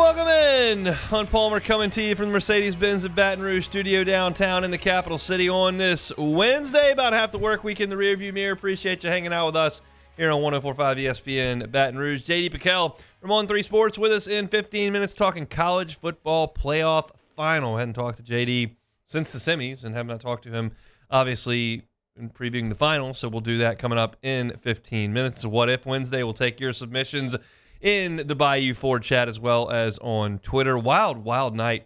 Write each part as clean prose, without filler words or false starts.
Welcome in. Hunt Palmer coming to you from the Mercedes-Benz at Baton Rouge studio downtown in the capital city on this Wednesday. About half the work week in the rearview mirror. Appreciate you hanging out with us here on 104.5 ESPN at Baton Rouge. JD Piquel from On3 Sports with us in 15 minutes talking college football playoff final. Hadn't talked to JD since the semis and have not talked to him, obviously, in previewing the final. So we'll do that coming up in 15 minutes. So What If Wednesday, we'll take your submissions in the Bayou Ford chat as well as on Twitter. Wild night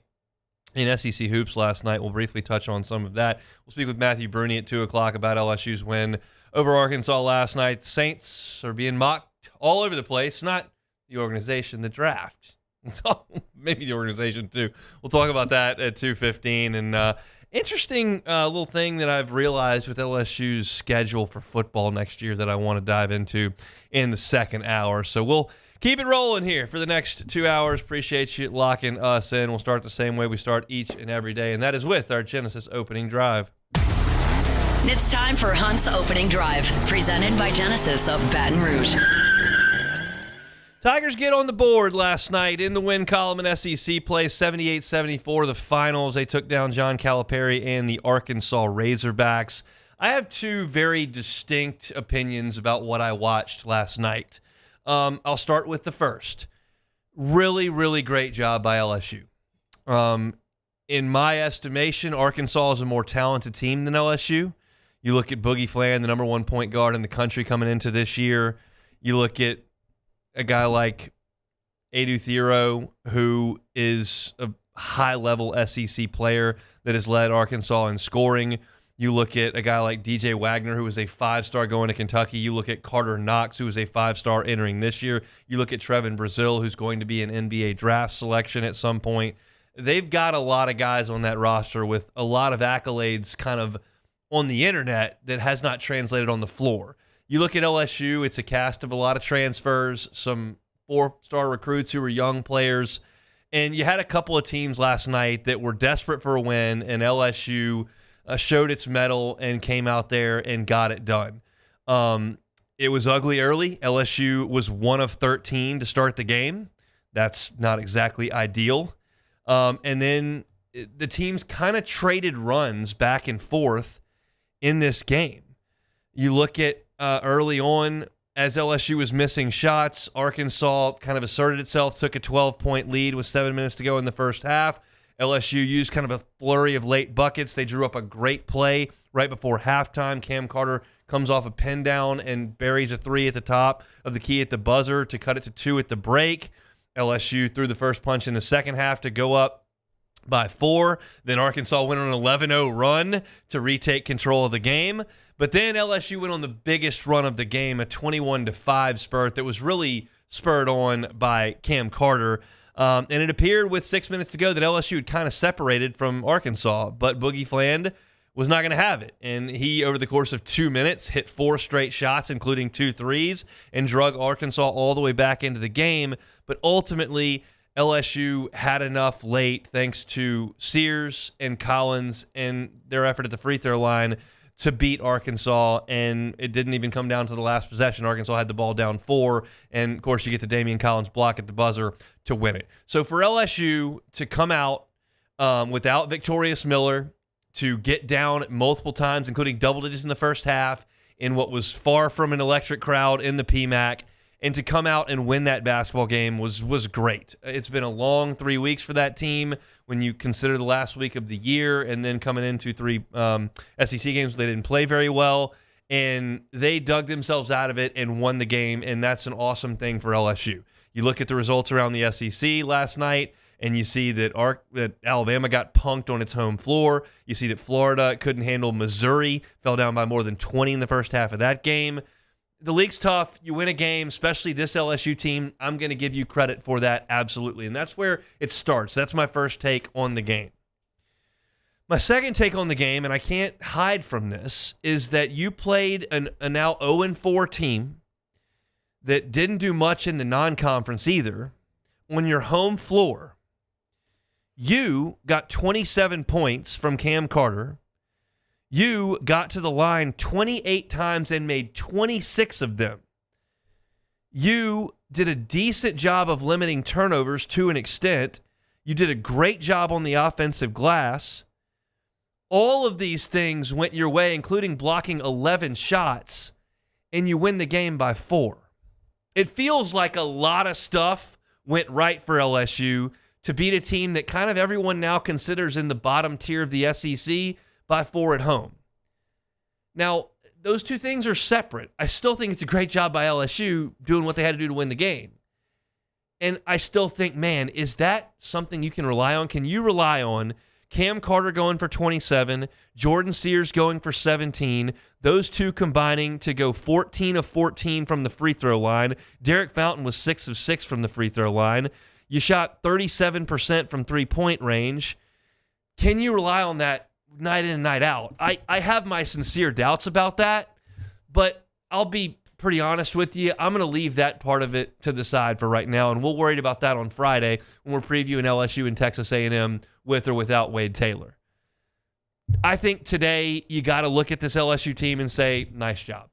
in SEC hoops last night. We'll briefly touch on some of that. We'll speak with Matthew Bruni at 2 o'clock about LSU's win over Arkansas last night. The Saints are being mocked all over the place. Not the organization, the draft. Maybe the organization too. We'll talk about that at 2:15. And interesting little thing that I've realized with LSU's schedule for football next year that I want to dive into in the second hour. So we'll keep it rolling here for the next 2 hours. Appreciate you locking us in. We'll start the same way we start each and every day, and that is with our Genesis opening drive. It's time for Hunt's opening drive, presented by Genesis of Baton Rouge. Tigers get on the board last night in the win column in SEC play, 78-74, the finals. They took down John Calipari and the Arkansas Razorbacks. I have two very distinct opinions about what I watched last night. I'll start with the first. Really, really great job by LSU. In my estimation, Arkansas is a more talented team than LSU. You look at Boogie Flan, the number one point guard in the country coming into this year. You look at a guy like Adu Thero, who is a high-level SEC player that has led Arkansas in scoring. You look at a guy like DJ Wagner, who was a five-star going to Kentucky. You look at Carter Knox, who was a five-star entering this year. You look at Trevin Brazil, who's going to be an NBA draft selection at some point. They've got a lot of guys on that roster with a lot of accolades kind of on the internet that has not translated on the floor. You look at LSU, it's a cast of a lot of transfers, some four-star recruits who were young players, and you had a couple of teams last night that were desperate for a win, and LSU showed its mettle and came out there and got it done. It was ugly early. LSU was 1 of 13 to start the game. That's not exactly ideal. And then the teams kind of traded runs back and forth in this game. You look at early on, as LSU was missing shots, Arkansas kind of asserted itself, took a 12-point lead with 7 minutes to go in the first half. LSU used kind of a flurry of late buckets. They drew up a great play right before halftime. Cam Carter comes off a pin down and buries a three at the top of the key at the buzzer to cut it to 2 at the break. LSU threw the first punch in the second half to go up by 4. Then Arkansas went on an 11-0 run to retake control of the game. But then LSU went on the biggest run of the game, a 21-5 spurt that was really spurred on by Cam Carter. And it appeared with 6 minutes to go that LSU had kind of separated from Arkansas, but Boogie Fland was not going to have it. And he, over the course of 2 minutes, hit 4 straight shots, including 2 threes, and drug Arkansas all the way back into the game. But ultimately, LSU had enough late, thanks to Sears and Collins and their effort at the free throw line, to beat Arkansas, and it didn't even come down to the last possession. Arkansas had the ball down 4, and, of course, you get the Damian Collins block at the buzzer to win it. So for LSU to come out without Victorious Miller, to get down multiple times, including double digits in the first half, in what was far from an electric crowd in the PMAC, and to come out and win that basketball game was great. It's been a long 3 weeks for that team when you consider the last week of the year and then coming into 3 SEC games they didn't play very well. And they dug themselves out of it and won the game, and that's an awesome thing for LSU. You look at the results around the SEC last night, and you see that Alabama got punked on its home floor. You see that Florida couldn't handle Missouri, fell down by more than 20 in the first half of that game. The league's tough. You win a game, especially this LSU team. I'm going to give you credit for that, absolutely. And that's where it starts. That's my first take on the game. My second take on the game, and I can't hide from this, is that you played a now 0-4 team that didn't do much in the non-conference either on your home floor. You got 27 points from Cam Carter. You got to the line 28 times and made 26 of them. You did a decent job of limiting turnovers to an extent. You did a great job on the offensive glass. All of these things went your way, including blocking 11 shots, and you win the game by 4. It feels like a lot of stuff went right for LSU to beat a team that kind of everyone now considers in the bottom tier of the SEC by 4 at home. Now, those two things are separate. I still think it's a great job by LSU doing what they had to do to win the game. And I still think, man, is that something you can rely on? Can you rely on Cam Carter going for 27, Jordan Sears going for 17, those two combining to go 14 of 14 from the free throw line? Derek Fountain was 6 of 6 from the free throw line. You shot 37% from three-point range. Can you rely on that night in and night out? I have my sincere doubts about that, but I'll be pretty honest with you. I'm going to leave that part of it to the side for right now, and we'll worry about that on Friday when we're previewing LSU and Texas A&M with or without Wade Taylor. I think today you got to look at this LSU team and say, nice job.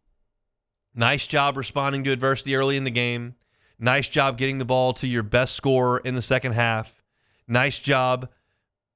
Nice job responding to adversity early in the game. Nice job getting the ball to your best scorer in the second half. Nice job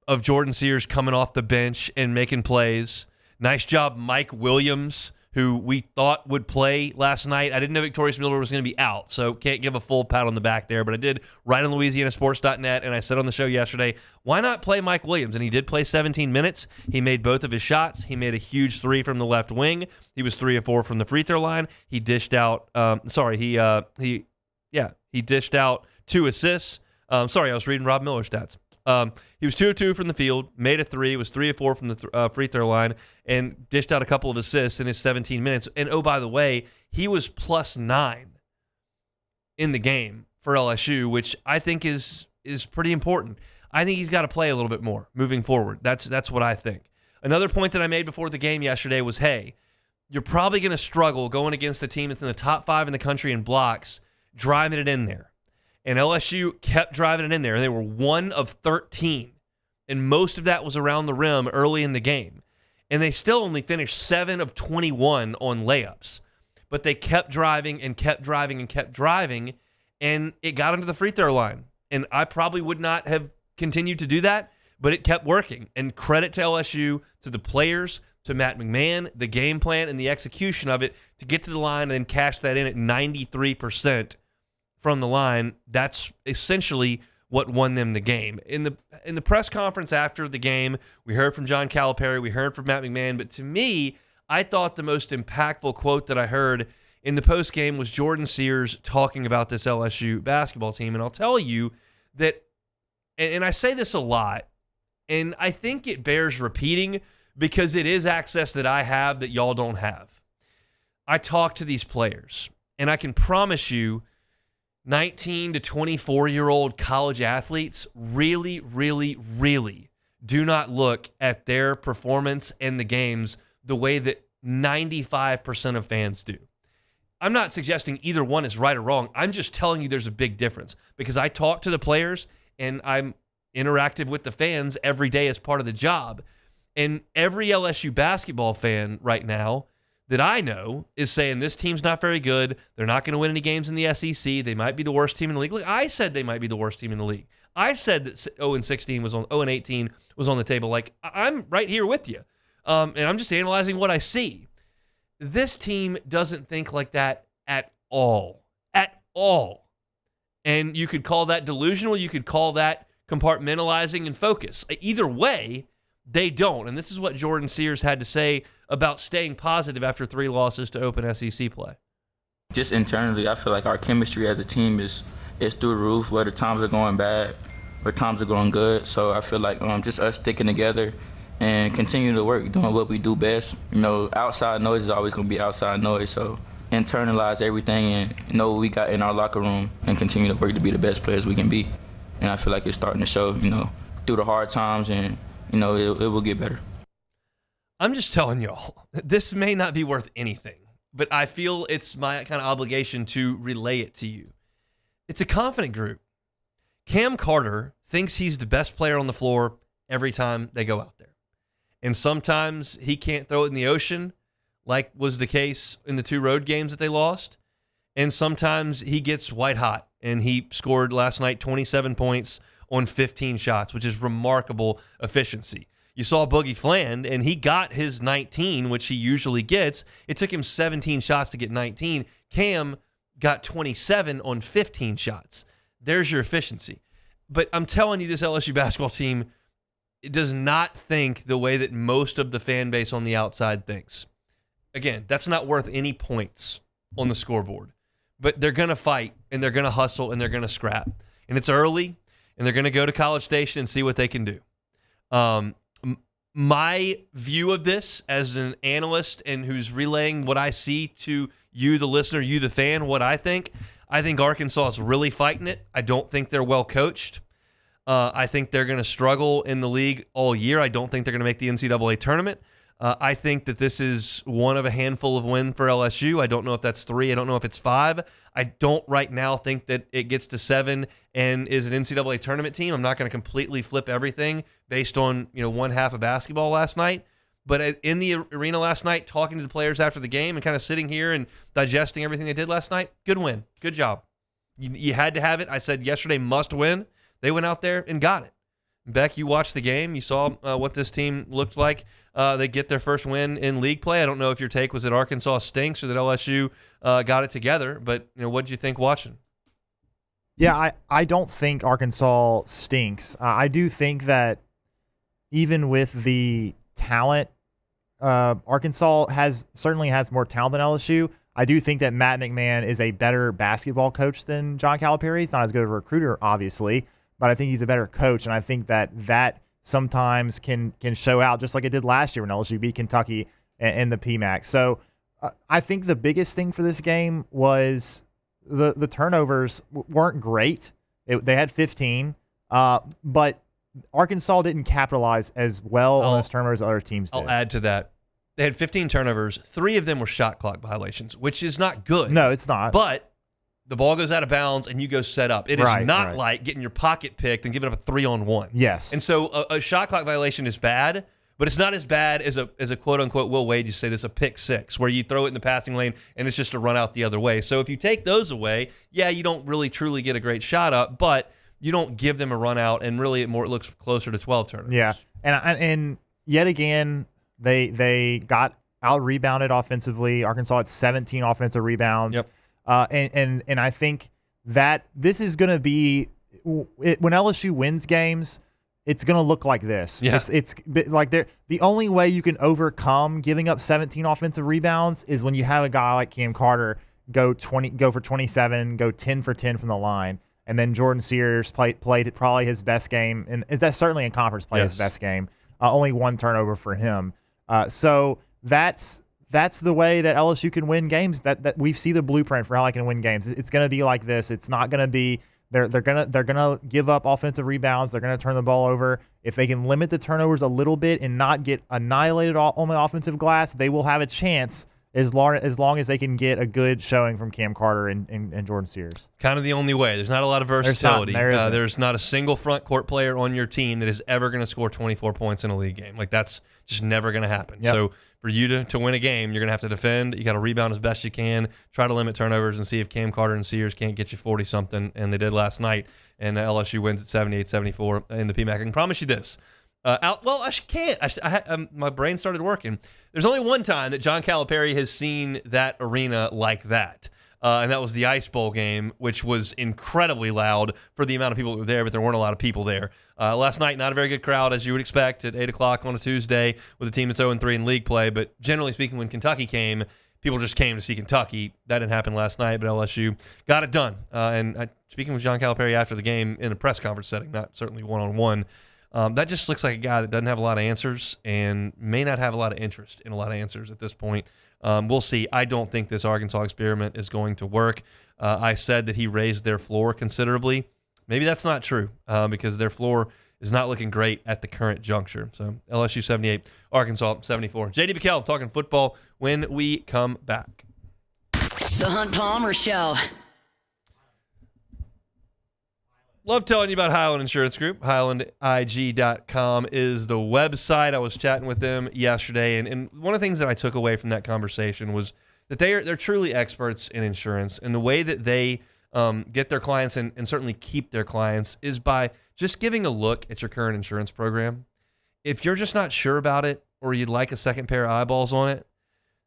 of Jordan Sears coming off the bench and making plays. Nice job, Mike Williams, who we thought would play last night. I didn't know Victorious Miller was going to be out, so can't give a full pat on the back there, but I did write on LouisianaSports.net, and I said on the show yesterday, why not play Mike Williams? And he did play 17 minutes. He made both of his shots. He made a huge 3 from the left wing. He was 3 of 4 from the free throw line. He dished out he dished out 2 assists. I was reading Rob Miller's stats. He was 2 of 2 from the field, made a 3, was 3 of 4 from the free throw line, and dished out a couple of assists in his 17 minutes. And oh, by the way, he was +9 in the game for LSU, which I think is pretty important. I think he's got to play a little bit more moving forward. That's what I think. Another point that I made before the game yesterday was, hey, you're probably going to struggle going against a team that's in the top 5 in the country in blocks, driving it in there. And LSU kept driving it in there. They were 1 of 13. And most of that was around the rim early in the game. And they still only finished 7 of 21 on layups. But they kept driving and kept driving and kept driving. And it got them to the free throw line. And I probably would not have continued to do that, but it kept working. And credit to LSU, to the players, to Matt McMahon, the game plan, and the execution of it to get to the line and cash that in at 93%. From the line. That's essentially what won them the game. In the press conference after the game, we heard from John Calipari, we heard from Matt McMahon, but to me, I thought the most impactful quote that I heard in the postgame was Jordan Sears talking about this LSU basketball team. And I'll tell you that, and I say this a lot, and I think it bears repeating because it is access that I have that y'all don't have. I talk to these players, and I can promise you 19 to 24-year-old college athletes really, really, really do not look at their performance in the games the way that 95% of fans do. I'm not suggesting either one is right or wrong. I'm just telling you there's a big difference because I talk to the players and I'm interactive with the fans every day as part of the job. And every LSU basketball fan right now that I know is saying this team's not very good. They're not going to win any games in the SEC. They might be the worst team in the league. Look, I said they might be the worst team in the league. I said that 0-18 was on the table. Like, I'm right here with you. And I'm just analyzing what I see. This team doesn't think like that at all. At all. And you could call that delusional. You could call that compartmentalizing and focus. Either way, they don't. And this is what Jordan Sears had to say about staying positive after 3 losses to open SEC play. Just internally, I feel like our chemistry as a team is through the roof, whether times are going bad or times are going good. So I feel like just us sticking together and continuing to work, doing what we do best. You know, outside noise is always going to be outside noise. So internalize everything and know what we got in our locker room and continue to work to be the best players we can be. And I feel like it's starting to show, through the hard times, and, it will get better. I'm just telling y'all, this may not be worth anything, but I feel it's my kind of obligation to relay it to you. It's a confident group. Cam Carter thinks he's the best player on the floor every time they go out there. And sometimes he can't throw it in the ocean, like was the case in the 2 road games that they lost. and sometimes he gets white hot, and he scored last night 27 points on 15 shots, which is remarkable efficiency. You saw Boogie Fland, and he got his 19, which he usually gets. It took him 17 shots to get 19. Cam got 27 on 15 shots. There's your efficiency. But I'm telling you, this LSU basketball team does not think the way that most of the fan base on the outside thinks. Again, that's not worth any points on the scoreboard. But they're going to fight, and they're going to hustle, and they're going to scrap. And it's early, and they're going to go to College Station and see what they can do. My view of this as an analyst and who's relaying what I see to you, the listener, you, the fan, what I think Arkansas is really fighting it. I don't think they're well coached. I think they're going to struggle in the league all year. I don't think they're going to make the NCAA tournament. I think that this is one of a handful of wins for LSU. I don't know if that's 3. I don't know if it's 5. I don't right now think that it gets to 7 and is an NCAA tournament team. I'm not going to completely flip everything based on one half of basketball last night. But in the arena last night, talking to the players after the game and kind of sitting here and digesting everything they did last night, good win. Good job. You had to have it. I said yesterday, must win. They went out there and got it. Beck, you watched the game. You saw what this team looked like. They get their first win in league play. I don't know if your take was that Arkansas stinks or that LSU got it together, but what did you think watching? Yeah, I don't think Arkansas stinks. I do think that even with the talent, Arkansas certainly has more talent than LSU. I do think that Matt McMahon is a better basketball coach than John Calipari. He's not as good of a recruiter, obviously, but I think he's a better coach, and I think that sometimes can show out just like it did last year when LSU beat Kentucky in the PMAC. So I think the biggest thing for this game was the turnovers weren't great. They had 15, but Arkansas didn't capitalize as well on those turnovers as other teams did. I'll add to that. They had 15 turnovers. 3 of them were shot clock violations, which is not good. No, it's not. But the ball goes out of bounds and you go set up. It is not like getting your pocket picked and giving up a 3-on-1. Yes. And so a shot clock violation is bad, but it's not as bad as a quote-unquote, Will Wade used to say this, a pick six, where you throw it in the passing lane and it's just a run out the other way. So if you take those away, yeah, you don't really truly get a great shot up, but you don't give them a run out, and really it looks closer to 12 turnovers. Yeah, and yet again, they got out-rebounded offensively. Arkansas had 17 offensive rebounds. Yep. And I think that this is going to be when LSU wins games, it's going to look like this. Yeah. It's like the only way you can overcome giving up 17 offensive rebounds is when you have a guy like Cam Carter go for 27, go 10 for 10 from the line, and then Jordan Sears played probably his best game, and that's certainly in conference play his best game. Only 1 turnover for him. So that's the way that LSU can win games. That we see the blueprint for how I can win games. It's going to be like this. It's not going to be they're gonna give up offensive rebounds. They're going to turn the ball over. If they can limit the turnovers a little bit and not get annihilated on the offensive glass, they will have a chance as long as they can get a good showing from Cam Carter and Jordan Sears. Kind of the only way. There's not a lot of versatility. There's not a single front court player on your team that is ever going to score 24 points in a league game. Like, that's just never going to happen. Yep. So for you to win a game, you're going to have to defend. You got to rebound as best you can, try to limit turnovers, and see if Cam Carter and Sears can't get you 40-something, and they did last night. And LSU wins at 78-74 in the PMAC. I can promise you this. I can't. My brain started working. There's only one time that John Calipari has seen that arena like that, and that was the Ice Bowl game, which was incredibly loud for the amount of people that were there, but there weren't a lot of people there. Last night, not a very good crowd, as you would expect, at 8 o'clock on a Tuesday with a team that's 0-3 in league play, but generally speaking, when Kentucky came, people just came to see Kentucky. That didn't happen last night, but LSU got it done. Speaking with John Calipari after the game in a press conference setting, not certainly one-on-one, that just looks like a guy that doesn't have a lot of answers and may not have a lot of interest in a lot of answers at this point. We'll see. I don't think this Arkansas experiment is going to work. I said that he raised their floor considerably. Maybe that's not true because their floor is not looking great at the current juncture. So LSU 78, Arkansas 74. J.D. McKell talking football when we come back. The Hunt Palmer Show. Love telling you about Highland Insurance Group. HighlandIG.com is the website. I was chatting with them yesterday, and one of the things that I took away from that conversation was that they're truly experts in insurance, and the way that they get their clients and certainly keep their clients is by just giving a look at your current insurance program. If you're just not sure about it or you'd like a second pair of eyeballs on it,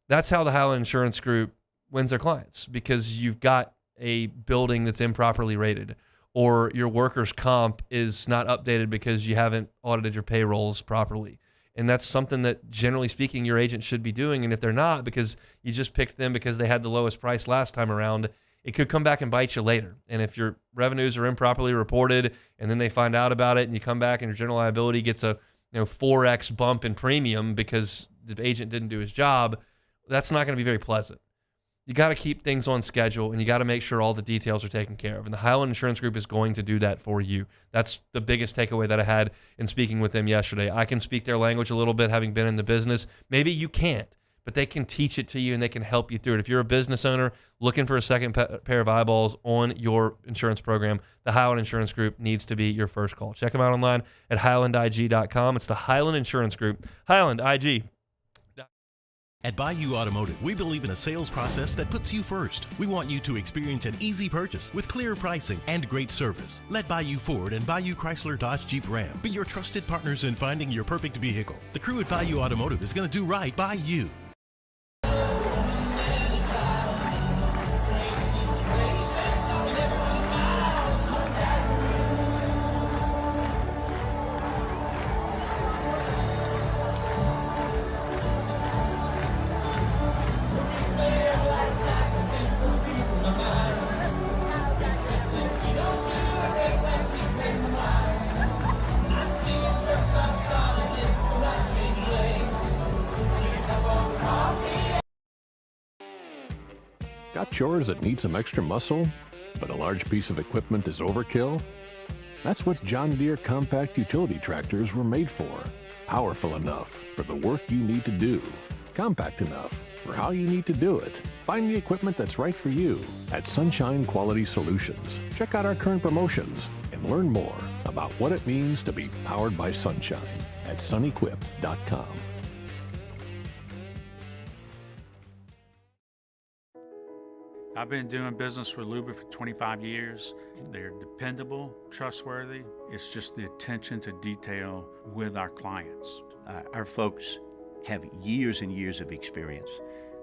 that's how the Highland Insurance Group wins their clients, because you've got a building that's improperly rated, or your workers' comp is not updated because you haven't audited your payrolls properly. And that's something that, generally speaking, your agent should be doing. And if they're not, because you just picked them because they had the lowest price last time around, it could come back and bite you later. And if your revenues are improperly reported and then they find out about it and you come back and your general liability gets a 4x bump in premium because the agent didn't do his job, that's not going to be very pleasant. You got to keep things on schedule, and you got to make sure all the details are taken care of. And the Highland Insurance Group is going to do that for you. That's the biggest takeaway that I had in speaking with them yesterday. I can speak their language a little bit, having been in the business. Maybe you can't, but they can teach it to you, and they can help you through it. If you're a business owner looking for a second pair of eyeballs on your insurance program, the Highland Insurance Group needs to be your first call. Check them out online at highlandig.com. It's the Highland Insurance Group, Highland IG. At Bayou Automotive, we believe in a sales process that puts you first. We want you to experience an easy purchase with clear pricing and great service. Let Bayou Ford and Bayou Chrysler Dodge Jeep Ram be your trusted partners in finding your perfect vehicle. The crew at Bayou Automotive is going to do right by you. Got chores that need some extra muscle, but a large piece of equipment is overkill? That's what John Deere compact utility tractors were made for. Powerful enough for the work you need to do. Compact enough for how you need to do it. Find the equipment that's right for you at Sunshine Quality Solutions. Check out our current promotions and learn more about what it means to be powered by sunshine at sunequip.com. I've been doing business with Luba for 25 years. They're dependable, trustworthy. It's just the attention to detail with our clients. Our folks have years and years of experience.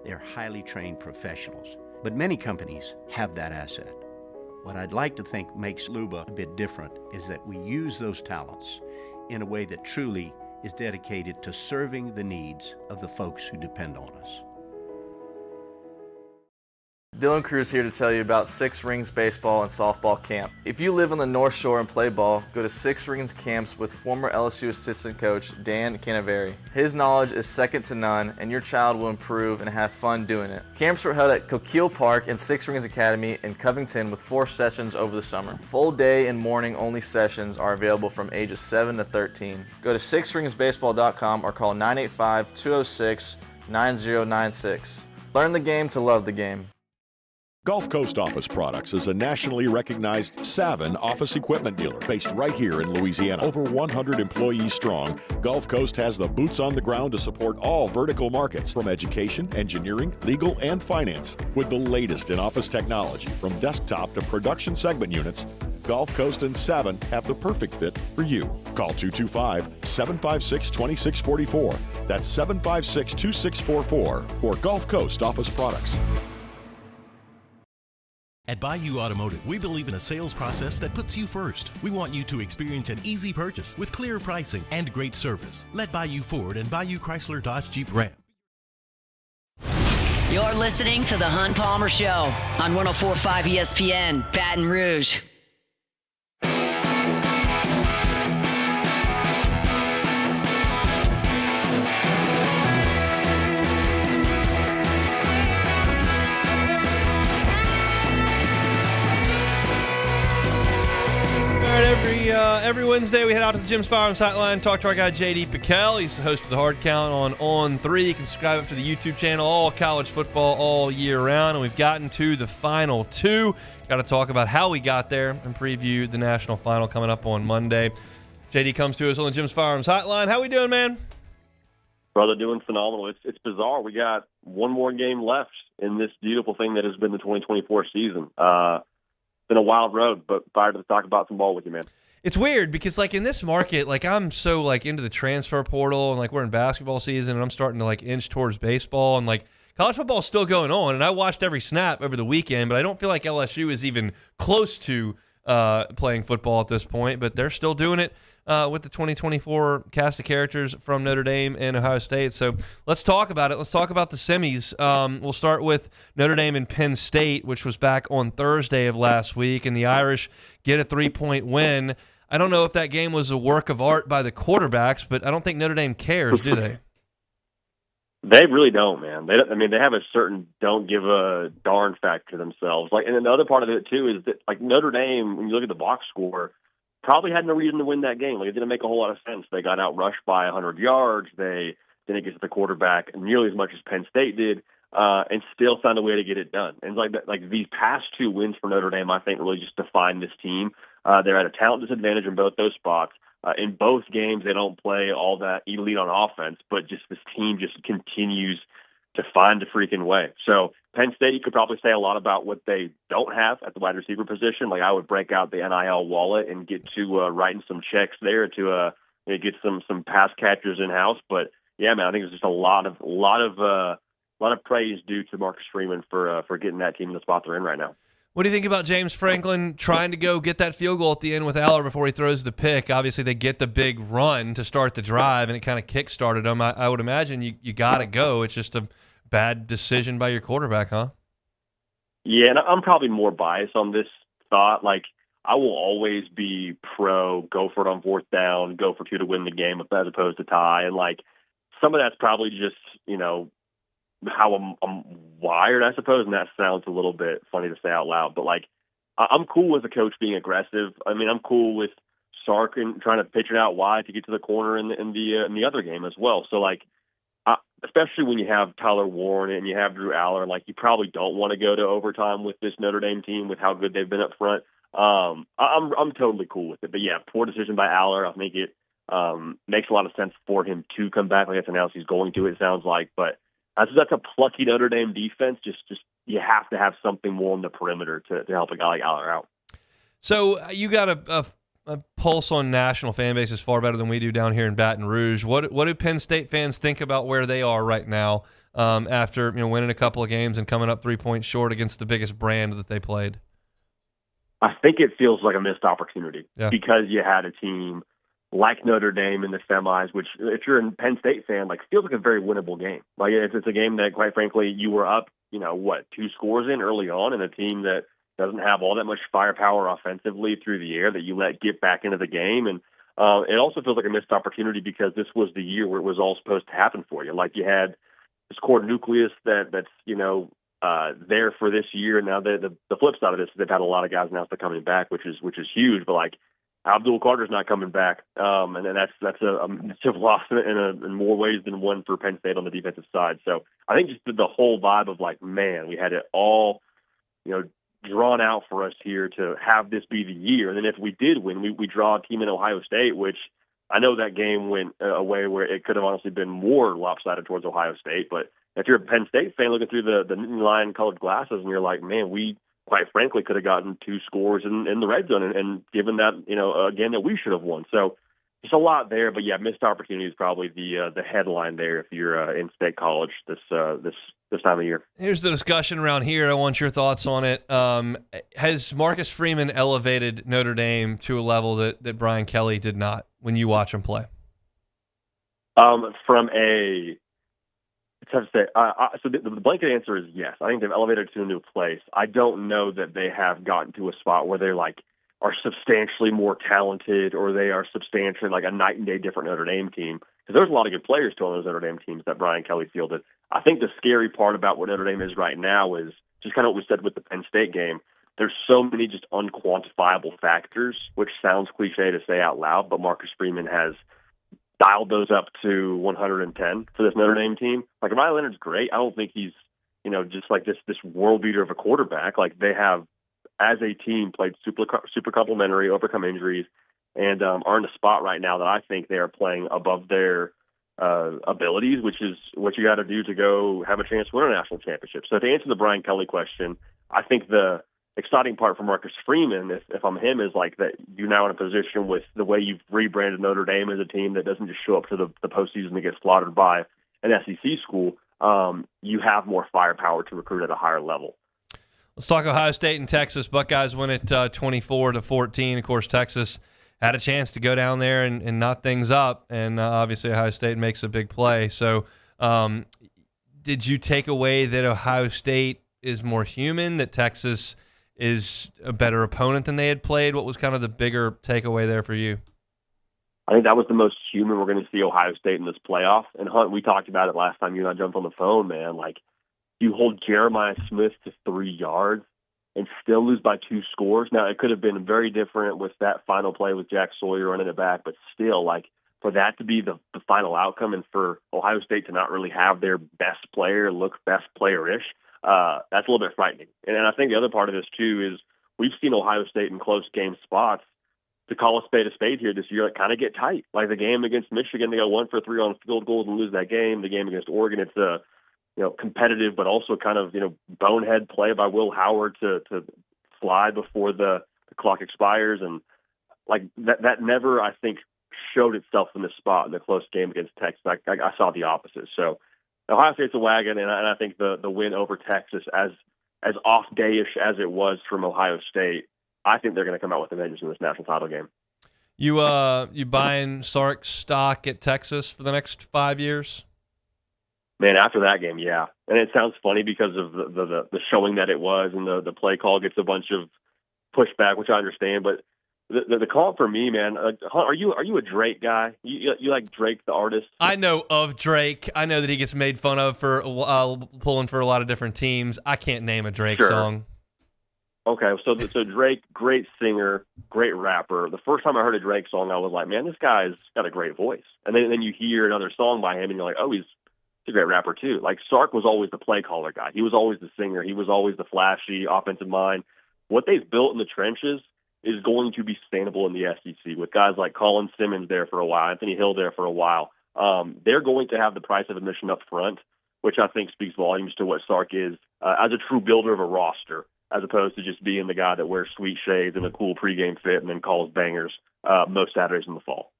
They're highly trained professionals, but many companies have that asset. What I'd like to think makes Luba a bit different is that we use those talents in a way that truly is dedicated to serving the needs of the folks who depend on us. Dylan Cruz here to tell you about Six Rings Baseball and Softball Camp. If you live on the North Shore and play ball, go to Six Rings Camps with former LSU assistant coach Dan Canaveri. His knowledge is second to none, and your child will improve and have fun doing it. Camps were held at Coquille Park and Six Rings Academy in Covington with 4 sessions over the summer. Full day and morning only sessions are available from ages 7 to 13. Go to sixringsbaseball.com or call 985-206-9096. Learn the game to love the game. Gulf Coast Office Products is a nationally recognized Savin office equipment dealer based right here in Louisiana. Over 100 employees strong, Gulf Coast has the boots on the ground to support all vertical markets, from education, engineering, legal, and finance. With the latest in office technology, from desktop to production segment units, Gulf Coast and Savin have the perfect fit for you. Call 225-756-2644. That's 756-2644 for Gulf Coast Office Products. At Bayou Automotive, we believe in a sales process that puts you first. We want you to experience an easy purchase with clear pricing and great service. Let Bayou Ford and Bayou Chrysler Dodge Jeep Ram. You're listening to The Hunt Palmer Show on 104.5 ESPN, Baton Rouge. Every Wednesday we head out to the Jim's Firearms Hotline, talk to our guy J.D. Piquel. He's the host of the Hard Count on 3. You can subscribe up to the YouTube channel, all college football all year round. And we've gotten to the final 2. Got to talk about how we got there and preview the national final coming up on Monday. J.D. comes to us on the Jim's Firearms Hotline. How we doing, man? Brother, doing phenomenal. It's bizarre. We got one more game left in this beautiful thing that has been the 2024 season. It's been a wild road, but fired to talk about some ball with you, man. It's weird because, like, in this market, like, I'm so, like, into the transfer portal, and, like, we're in basketball season, and I'm starting to, like, inch towards baseball, and, like, college football's still going on, and I watched every snap over the weekend, but I don't feel like LSU is even close to playing football at this point, but they're still doing it with the 2024 cast of characters from Notre Dame and Ohio State. So let's talk about it. Let's talk about the semis. We'll start with Notre Dame and Penn State, which was back on Thursday of last week, and the Irish get a 3-point win. I don't know if that game was a work of art by the quarterbacks, but I don't think Notre Dame cares, do they? They really don't, man. They have a certain don't give a darn factor to themselves. Like, and another part of it too is that, like, Notre Dame, when you look at the box score, probably had no reason to win that game. Like, it didn't make a whole lot of sense. They got outrushed by 100 yards. They didn't get to the quarterback nearly as much as Penn State did, and still found a way to get it done. And like these past two wins for Notre Dame, I think, really just define this team. They're at a talent disadvantage in both those spots. In both games, they don't play all that elite on offense, but just this team just continues to find a freaking way. So Penn State, you could probably say a lot about what they don't have at the wide receiver position. Like, I would break out the NIL wallet and get to writing some checks there to get some pass catchers in house. But yeah, man, I think it's just a lot of praise due to Marcus Freeman for getting that team in the spot they're in right now. What do you think about James Franklin trying to go get that field goal at the end with Aller before he throws the pick? Obviously, they get the big run to start the drive, and it kind of kick-started them. I would imagine you got to go. It's just a bad decision by your quarterback, huh? Yeah, and I'm probably more biased on this thought. Like, I will always be pro go for it on fourth down, go for two to win the game as opposed to tie. And, like, some of that's probably just, how I'm wired, I suppose, and that sounds a little bit funny to say out loud, but, like, I'm cool with the coach being aggressive. I mean, I'm cool with Sark and trying to pitch it out wide to get to the corner in the other game as well. So, like, especially when you have Tyler Warren and you have Drew Aller, like, you probably don't want to go to overtime with this Notre Dame team with how good they've been up front. I'm totally cool with it, but yeah, poor decision by Aller. I think it makes a lot of sense for him to come back. Like, it's announced he's going to. It sounds like, but. So that's a plucky Notre Dame defense. Just you have to have something more on the perimeter to help a guy like Aller out. So you got a pulse on national fan bases far better than we do down here in Baton Rouge. What do Penn State fans think about where they are right now after winning a couple of games and coming up 3 points short against the biggest brand that they played? I think it feels like a missed opportunity because you had a team like Notre Dame in the semis, which, if you're a Penn State fan, like, feels like a very winnable game. Like, it's a game that, quite frankly, you were up, 2 scores in early on, and a team that doesn't have all that much firepower offensively through the air that you let get back into the game. And it also feels like a missed opportunity because this was the year where it was all supposed to happen for you. Like, you had this core nucleus that's there for this year. And now the flip side of this is they've had a lot of guys now still coming back, which is huge. But, like, Abdul Carter's not coming back, and then that's a massive loss in more ways than one for Penn State on the defensive side. So I think just the whole vibe of, like, man, we had it all, drawn out for us here to have this be the year. And then if we did win, we draw a team in Ohio State, which I know that game went a way where it could have honestly been more lopsided towards Ohio State. But if you're a Penn State fan looking through the lion-colored glasses and you're like, man, we quite frankly could have gotten 2 scores in the red zone and given that, again, that we should have won. So there's a lot there, but yeah, missed opportunity is probably the headline there if you're in state college this time of year. Here's the discussion around here. I want your thoughts on it. Has Marcus Freeman elevated Notre Dame to a level that Brian Kelly did not when you watch him play? It's tough to say. So the blanket answer is yes. I think they've elevated to a new place. I don't know that they have gotten to a spot where they're like are substantially more talented or they are substantially like a night and day different Notre Dame team. Because there's a lot of good players still on those Notre Dame teams that Brian Kelly fielded. I think the scary part about what Notre Dame is right now is just kind of what we said with the Penn State game. There's so many just unquantifiable factors, which sounds cliche to say out loud, but Marcus Freeman has dialed those up to 110 for this Notre Dame team. Like, Ryan Leonard's great. I don't think he's, just like this world beater of a quarterback. Like, they have, as a team, played super complimentary, overcome injuries, and are in a spot right now that I think they are playing above their abilities, which is what you got to do to go have a chance to win a national championship. So to answer the Brian Kelly question, I think the exciting part for Marcus Freeman, if I'm him, is like that you're now in a position with the way you've rebranded Notre Dame as a team that doesn't just show up to the postseason and get slaughtered by an SEC school. You have more firepower to recruit at a higher level. Let's talk Ohio State and Texas. Buckeyes win it 24-14. Of course, Texas had a chance to go down there and knot things up, and obviously Ohio State makes a big play. So did you take away that Ohio State is more human, that Texas is a better opponent than they had played? What was kind of the bigger takeaway there for you? I think that was the most human we're going to see Ohio State in this playoff. And Hunt, we talked about it last time you and I jumped on the phone, man. Like, you hold Jeremiah Smith to 3 yards and still lose by 2 scores. Now, it could have been very different with that final play with Jack Sawyer running it back, but still, like, for that to be the final outcome and for Ohio State to not really have their best player look best player-ish, that's a little bit frightening. And I think the other part of this, too, is we've seen Ohio State in close game spots, to call a spade here this year, kind of get tight. Like the game against Michigan, they go 1 for 3 on field goals and lose that game. The game against Oregon, it's a competitive, but also kind of bonehead play by Will Howard to slide before the clock expires, and like that never, I think, showed itself in the spot in the close game against Texas. I saw the opposite. So Ohio State's a wagon, and I think the win over Texas, as off dayish as it was from Ohio State, I think they're going to come out with the vengeance in this national title game. You buying Sark's stock at Texas for the next 5 years? Man, after that game, yeah. And it sounds funny because of the showing that it was, and the play call gets a bunch of pushback, which I understand. But the call for me, man, are you a Drake guy? You like Drake, the artist? I know of Drake. I know that he gets made fun of for pulling for a lot of different teams. I can't name a Drake song. Okay, so Drake, great singer, great rapper. The first time I heard a Drake song, I was like, man, this guy's got a great voice. And then you hear another song by him, and you're like, oh, he's a great rapper too. Like, Sark was always the play caller guy. He was always the singer. He was always the flashy offensive mind. What they've built in the trenches is going to be sustainable in the SEC with guys like Colin Simmons there for a while, Anthony Hill there for a while. They're going to have the price of admission up front, which I think speaks volumes to what Sark is as a true builder of a roster, as opposed to just being the guy that wears sweet shades and a cool pregame fit and then calls bangers most Saturdays in the fall.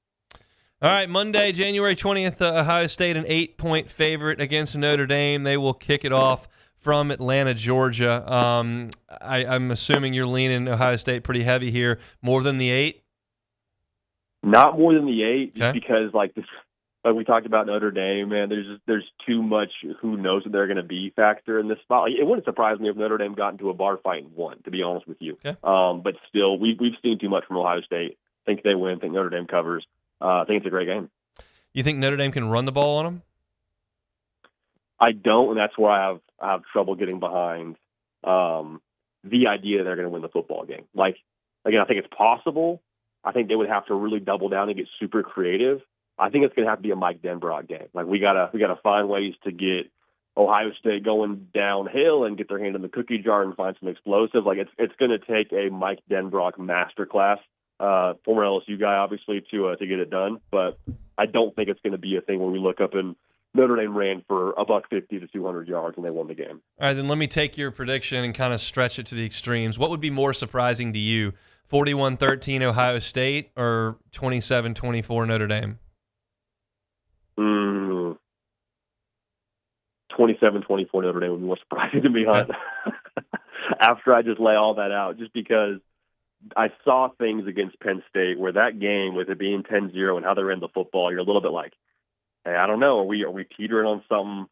All right, Monday, January 20th, Ohio State an 8-point favorite against Notre Dame. They will kick it off from Atlanta, Georgia. I'm assuming you're leaning Ohio State pretty heavy here, more than the 8? Not more than the 8, just because like we talked about Notre Dame, man, there's too much who knows what they're going to be factor in this spot. Like, it wouldn't surprise me if Notre Dame got into a bar fight and won, to be honest with you. Okay. But still, we've seen too much from Ohio State. Think they win. Think Notre Dame covers. I think it's a great game. You think Notre Dame can run the ball on them? I don't, and that's where I have trouble getting behind the idea they're going to win the football game. Like, again, I think it's possible. I think they would have to really double down and get super creative. I think it's going to have to be a Mike Denbrock game. Like, we gotta find ways to get Ohio State going downhill and get their hand in the cookie jar and find some explosives. Like, it's going to take a Mike Denbrock masterclass, former LSU guy, obviously, to get it done. But I don't think it's going to be a thing where we look up and Notre Dame ran for $150 to 200 yards and they won the game. All right, then let me take your prediction and kind of stretch it to the extremes. What would be more surprising to you, 41-13 Ohio State or 27-24 Notre Dame? 27-24 Notre Dame would be more surprising to me, Hunt. After I just lay all that out, just because I saw things against Penn State where that game, with it being 10-0 and how they ran the football, you're a little bit like, hey, I don't know, are we teetering on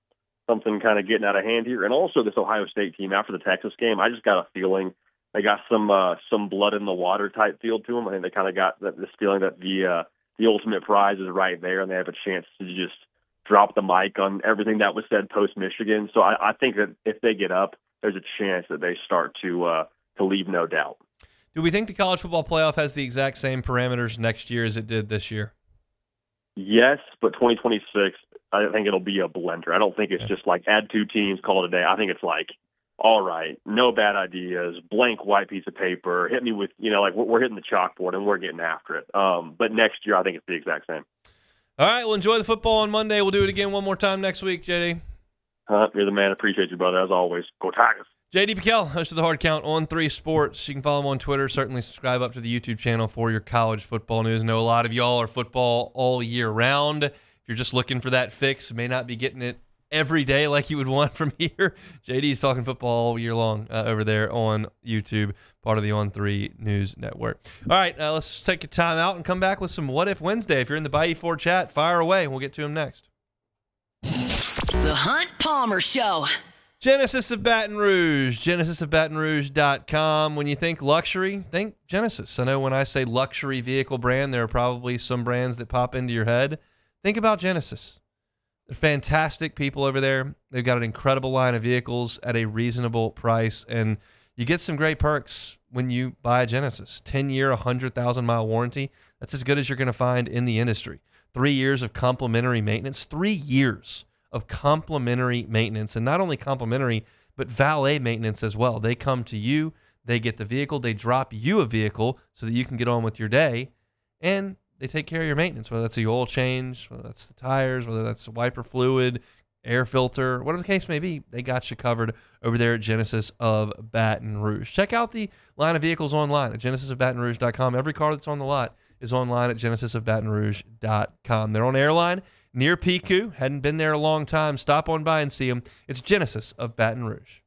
something kind of getting out of hand here? And also this Ohio State team, after the Texas game, I just got a feeling they got some blood in the water type feel to them. I think they kind of got this feeling that the ultimate prize is right there, and they have a chance to just drop the mic on everything that was said post-Michigan. So I think that if they get up, there's a chance that they start to leave no doubt. Do we think the college football playoff has the exact same parameters next year as it did this year? Yes, but 2026, I think it'll be a blender. I don't think it's just like add 2 teams, call it a day. I think it's like, all right, no bad ideas, blank white piece of paper, hit me with, like we're hitting the chalkboard and we're getting after it. But next year, I think it's the exact same. All right, well, enjoy the football on Monday. We'll do it again one more time next week, JD. You're the man. Appreciate you, brother, as always. Go Tigers. JD Piquel, host of The Hard Count on 3 Sports. You can follow him on Twitter. Certainly subscribe up to the YouTube channel for your college football news. I know a lot of y'all are football all year round. If you're just looking for that fix, you may not be getting it every day like you would want from here. JD's talking football all year long over there on YouTube, part of the On 3 News Network. All right, let's take a time out and come back with some What If Wednesday. If you're in the Bayou 4 chat, fire away. We'll get to him next. The Hunt Palmer Show. Genesis of Baton Rouge, genesisofbatonrouge.com. When you think luxury, think Genesis. I know when I say luxury vehicle brand, there are probably some brands that pop into your head. Think about Genesis. They're fantastic people over there. They've got an incredible line of vehicles at a reasonable price, and you get some great perks when you buy a Genesis. 10-year, 100,000-mile warranty. That's as good as you're going to find in the industry. 3 years of complimentary maintenance. 3 years of complimentary maintenance, and not only complimentary, but valet maintenance as well. They come to you, they get the vehicle, they drop you a vehicle so that you can get on with your day, and they take care of your maintenance, whether that's the oil change, whether that's the tires, whether that's the wiper fluid, air filter, whatever the case may be. They got you covered over there at Genesis of Baton Rouge. Check out the line of vehicles online at genesisofbatonrouge.com. Every car that's on the lot is online at genesisofbatonrouge.com. They're on Airline near Piku. Hadn't been there a long time. Stop on by and see them. It's Genesis of Baton Rouge.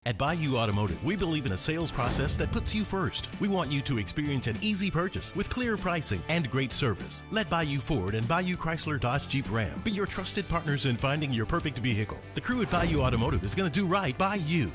At Bayou Automotive, we believe in a sales process that puts you first. We want you to experience an easy purchase with clear pricing and great service. Let Bayou Ford and Bayou Chrysler Dodge Jeep Ram be your trusted partners in finding your perfect vehicle. The crew at Bayou Automotive is going to do right by you.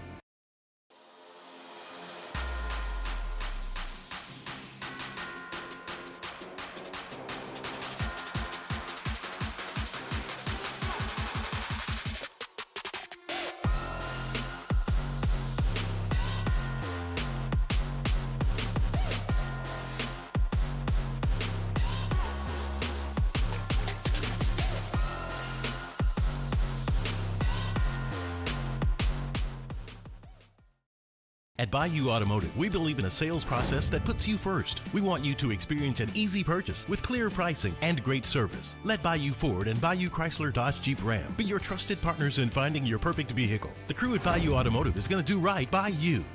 At Bayou Automotive, we believe in a sales process that puts you first. We want you to experience an easy purchase with clear pricing and great service. Let Bayou Ford and Bayou Chrysler Dodge Jeep Ram be your trusted partners in finding your perfect vehicle. The crew at Bayou Automotive is going to do right by you.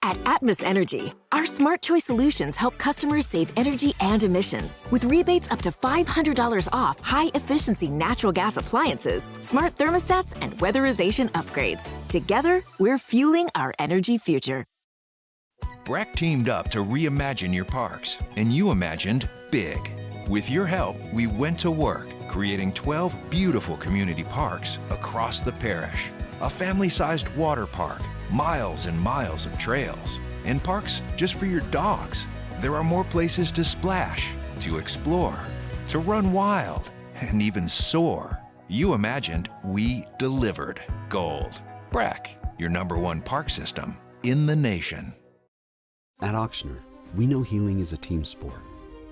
At Atmos Energy, our Smart Choice solutions help customers save energy and emissions with rebates up to $500 off high-efficiency natural gas appliances, smart thermostats, and weatherization upgrades. Together, we're fueling our energy future. Breck teamed up to reimagine your parks, and you imagined big. With your help, we went to work, creating 12 beautiful community parks across the parish. A family-sized water park, miles and miles of trails, and parks just for your dogs. There are more places to splash, to explore, to run wild, and even soar. You imagined, we delivered. Gold. Breck, your #1 park system in the nation. At Ochsner, we know healing is a team sport.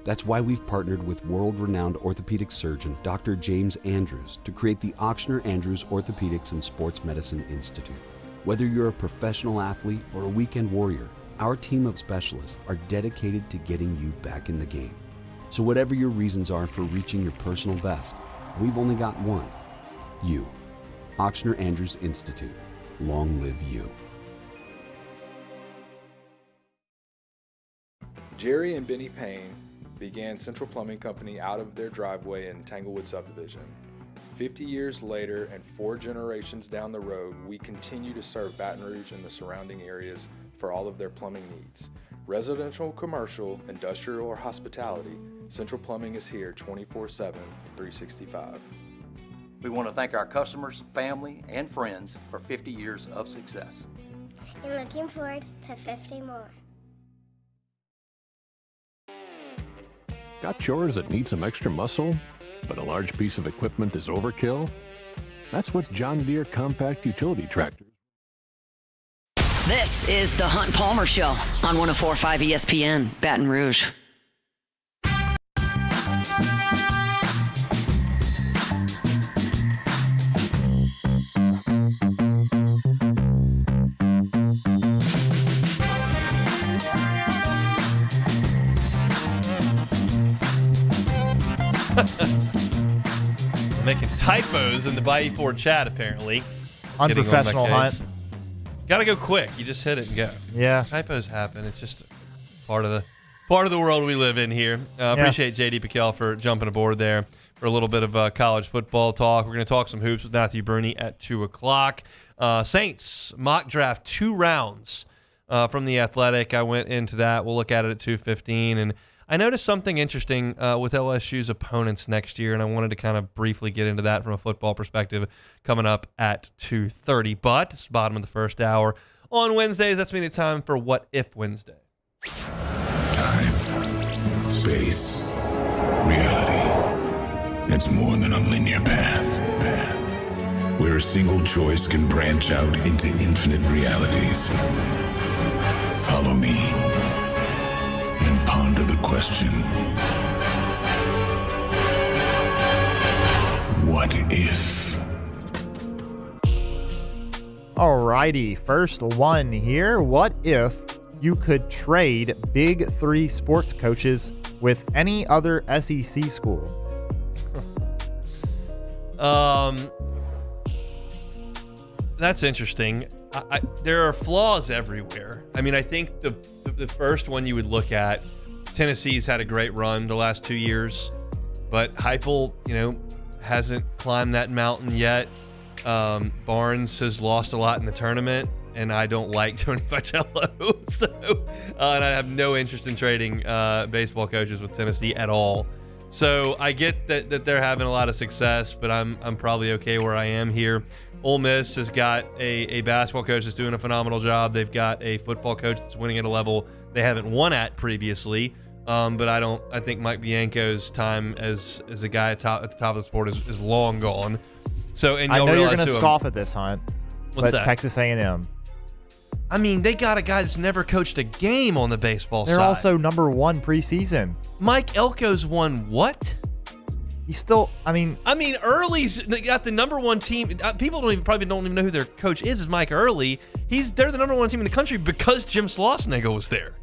That's why we've partnered with world-renowned orthopedic surgeon Dr. James Andrews to create the Ochsner Andrews Orthopedics and Sports Medicine Institute. Whether you're a professional athlete or a weekend warrior, our team of specialists are dedicated to getting you back in the game. So whatever your reasons are for reaching your personal best, we've only got one. You. Ochsner Andrews Institute. Long live you. Jerry and Benny Payne began Central Plumbing Company out of their driveway in Tanglewood subdivision. 50 years later and 4 generations down the road, we continue to serve Baton Rouge and the surrounding areas for all of their plumbing needs. Residential, commercial, industrial, or hospitality, Central Plumbing is here 24/7, 365. We want to thank our customers, family, and friends for 50 years of success. And looking forward to 50 more. Got chores that need some extra muscle, but a large piece of equipment is overkill? That's what John Deere compact utility tractors. This is the Hunt Palmer Show on 104.5 ESPN, Baton Rouge. I'm making typos in the Bayou Ford chat, apparently. Unprofessional, Hunt. Got to go quick. You just hit it and go. Yeah. Typos happen. It's just part of the world we live in here. Appreciate JD Piquel for jumping aboard there for a little bit of college football talk. We're going to talk some hoops with Matthew Bruni at 2 o'clock. Saints mock draft 2 rounds from The Athletic. I went into that. We'll look at it at 2:15. And I noticed something interesting with LSU's opponents next year, and I wanted to kind of briefly get into that from a football perspective coming up at 2:30. But it's the bottom of the first hour. On Wednesdays, that's meaning time for What If Wednesday. Time, space, reality. It's more than a linear path. Where a single choice can branch out into infinite realities. Follow me and ponder the question, what if? Alrighty, first one here. What if you could trade Big 3 sports coaches with any other SEC school? That's interesting. There are flaws everywhere. I mean, I think the first one you would look at, Tennessee's had a great run the last 2 years, but Heupel, hasn't climbed that mountain yet. Barnes has lost a lot in the tournament, and I don't like Tony Vitello. So, and I have no interest in trading baseball coaches with Tennessee at all. So I get that they're having a lot of success, but I'm probably okay where I am here. Ole Miss has got a basketball coach that's doing a phenomenal job. They've got a football coach that's winning at a level they haven't won at previously. But I think Mike Bianco's time as a guy at the top of the sport is long gone. So, and I know you're going to scoff at this, Hunt. What's but that? Texas A&M. I mean, they got a guy that's never coached a game on the baseball side. They're also number 1 preseason. Mike Elko's won what? He's still, I mean, Early's got the number 1 team. People probably don't even know who their coach is Mike Early. They're the number 1 team in the country because Jim Schlossnagle was there.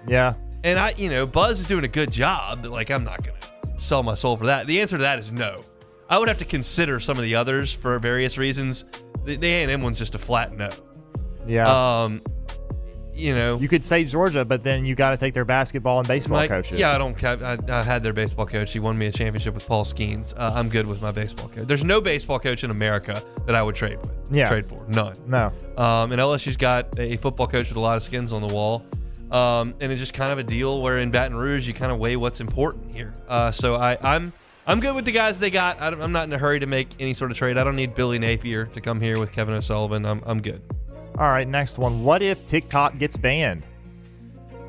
Yeah. And Buzz is doing a good job, but I'm not going to sell my soul for that. The answer to that is no. I would have to consider some of the others for various reasons. The A&M one's just a flat no. Yeah. You could say Georgia, but then you got to take their basketball and baseball coaches. Yeah, I had their baseball coach. He won me a championship with Paul Skeens. I'm good with my baseball coach. There's no baseball coach in America that I would trade with. Yeah. Trade for. None. No. And LSU's got a football coach with a lot of skins on the wall. And it's just kind of a deal where in Baton Rouge you kind of weigh what's important here. So I'm good with the guys they got. I'm not in a hurry to make any sort of trade. I don't need Billy Napier to come here with Kevin O'Sullivan. I'm good. All right, next one. What if TikTok gets banned?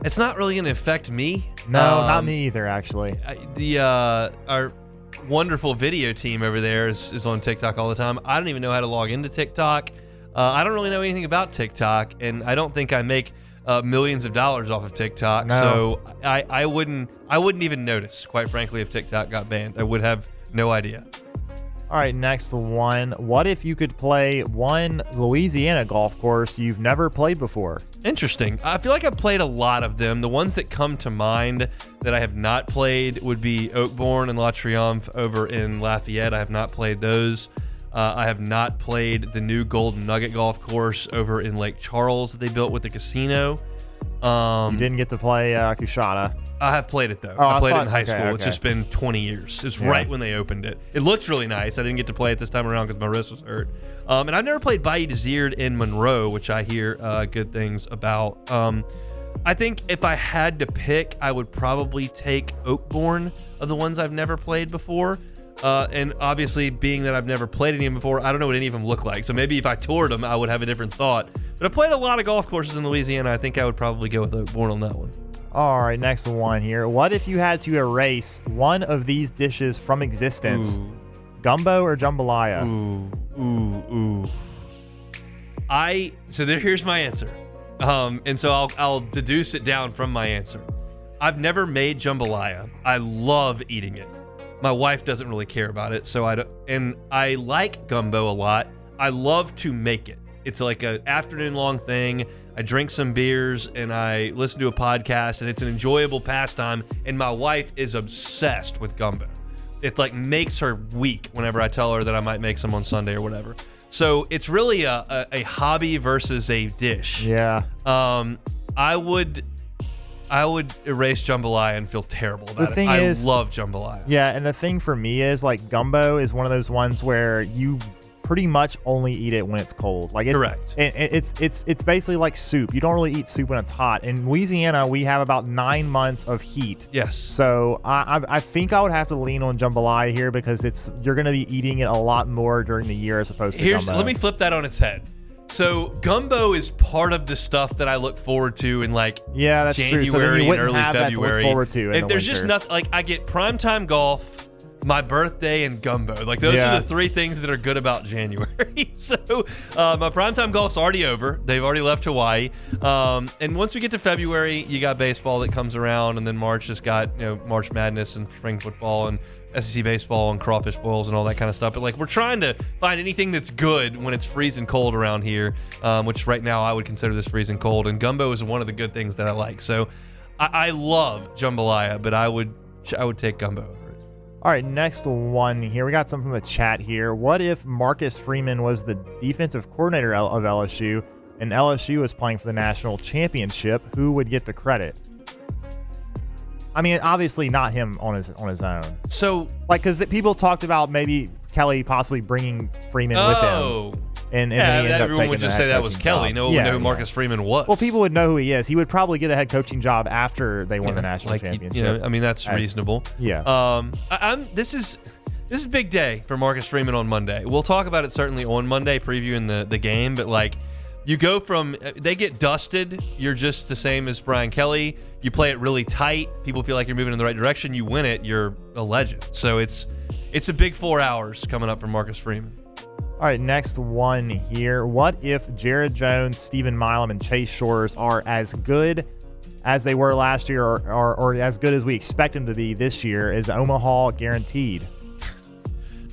It's not really going to affect me. No, not me either, actually. Our wonderful video team over there is on TikTok all the time. I don't even know how to log into TikTok. I don't really know anything about TikTok, and I don't think I make millions of dollars off of TikTok. No. So I wouldn't even notice, quite frankly, if TikTok got banned. I would have no idea. All right, next one. What if you could play one Louisiana golf course you've never played before? Interesting. I feel like I've played a lot of them. The ones that come to mind that I have not played would be Oakbourne and La Triomphe over in Lafayette. I have not played those. I have not played the new Golden Nugget golf course over in Lake Charles that they built with the casino. You didn't get to play Coushatta. I have played it, though. Oh, I played it thought- in high okay, school. okay. It's just been 20 years. It's Yeah. right when they opened it. It looks really nice. I didn't get to play it this time around because my wrist was hurt. And I've never played Bayou Désiré in Monroe, which I hear good things about. I think if I had to pick, I would probably take Oakbourne of the ones I've never played before. And obviously, being that I've never played any of them before, I don't know what any of them look like. So maybe if I toured them, I would have a different thought. But I've played a lot of golf courses in Louisiana. I think I would probably go with Oakbourne on that one. All right, next one here. What if you had to erase one of these dishes from existence? Ooh. Gumbo or jambalaya? Ooh. Here's my answer. And so I'll deduce it down from my answer. I've never made jambalaya. I love eating it. My wife doesn't really care about it, so I like gumbo a lot. I love to make it. It's like an afternoon-long thing. I drink some beers and I listen to a podcast, and it's an enjoyable pastime. And my wife is obsessed with gumbo. it like makes her weak whenever I tell her that I might make some on Sunday or whatever. So it's really a hobby versus a dish. Yeah. I would erase jambalaya and feel terrible about The thing it. is, I love jambalaya. Yeah, and the thing for me is like gumbo is one of those ones where you pretty much only eat it when it's cold. Like it's, Correct. It's basically like soup. You don't really eat soup when it's hot. In Louisiana, we have about 9 months of heat. Yes. So I think I would have to lean on jambalaya here because you're going to be eating it a lot more during the year as opposed to gumbo. Let me flip that on its head. So gumbo is part of the stuff that I look forward to in like that's January true. So then you and wouldn't early have February. That to look forward to in if the there's winter. just nothing, like I get primetime golf, my birthday, and gumbo. Like those are the three things that are good about January. So my primetime golf's already over. They've already left Hawaii. And once we get to February, you got baseball that comes around, and then March just got March Madness and spring football and SEC baseball and crawfish boils and all that kind of stuff. But like we're trying to find anything that's good when it's freezing cold around here, which right now I would consider this freezing cold. And gumbo is one of the good things that I like. So I love jambalaya, but I would take gumbo over it. All right, next one here. We got some from the chat here. What if Marcus Freeman was the defensive coordinator of LSU and LSU was playing for the national championship? Who would get the credit? I mean, obviously not him on his own. So, like, because people talked about maybe Kelly possibly bringing Freeman with him. And then he ended up everyone would taking just the say head that was coaching Kelly. job. No one would know who Marcus Freeman was. Well, people would know who he is. He would probably get a head coaching job after they won the national championship. I mean, that's reasonable. Yeah. This is a big day for Marcus Freeman on Monday. We'll talk about it certainly on Monday, previewing the game. But like, you go from they get dusted, you're just the same as Brian Kelly. You play it really tight. People feel like you're moving in the right direction. You win it, you're a legend. So it's a big 4 hours coming up for Marcus Freeman. All right, next one here. What if Jared Jones, Stephen Milam, and Chase Shores are as good as they were last year or as good as we expect them to be this year? Is Omaha guaranteed?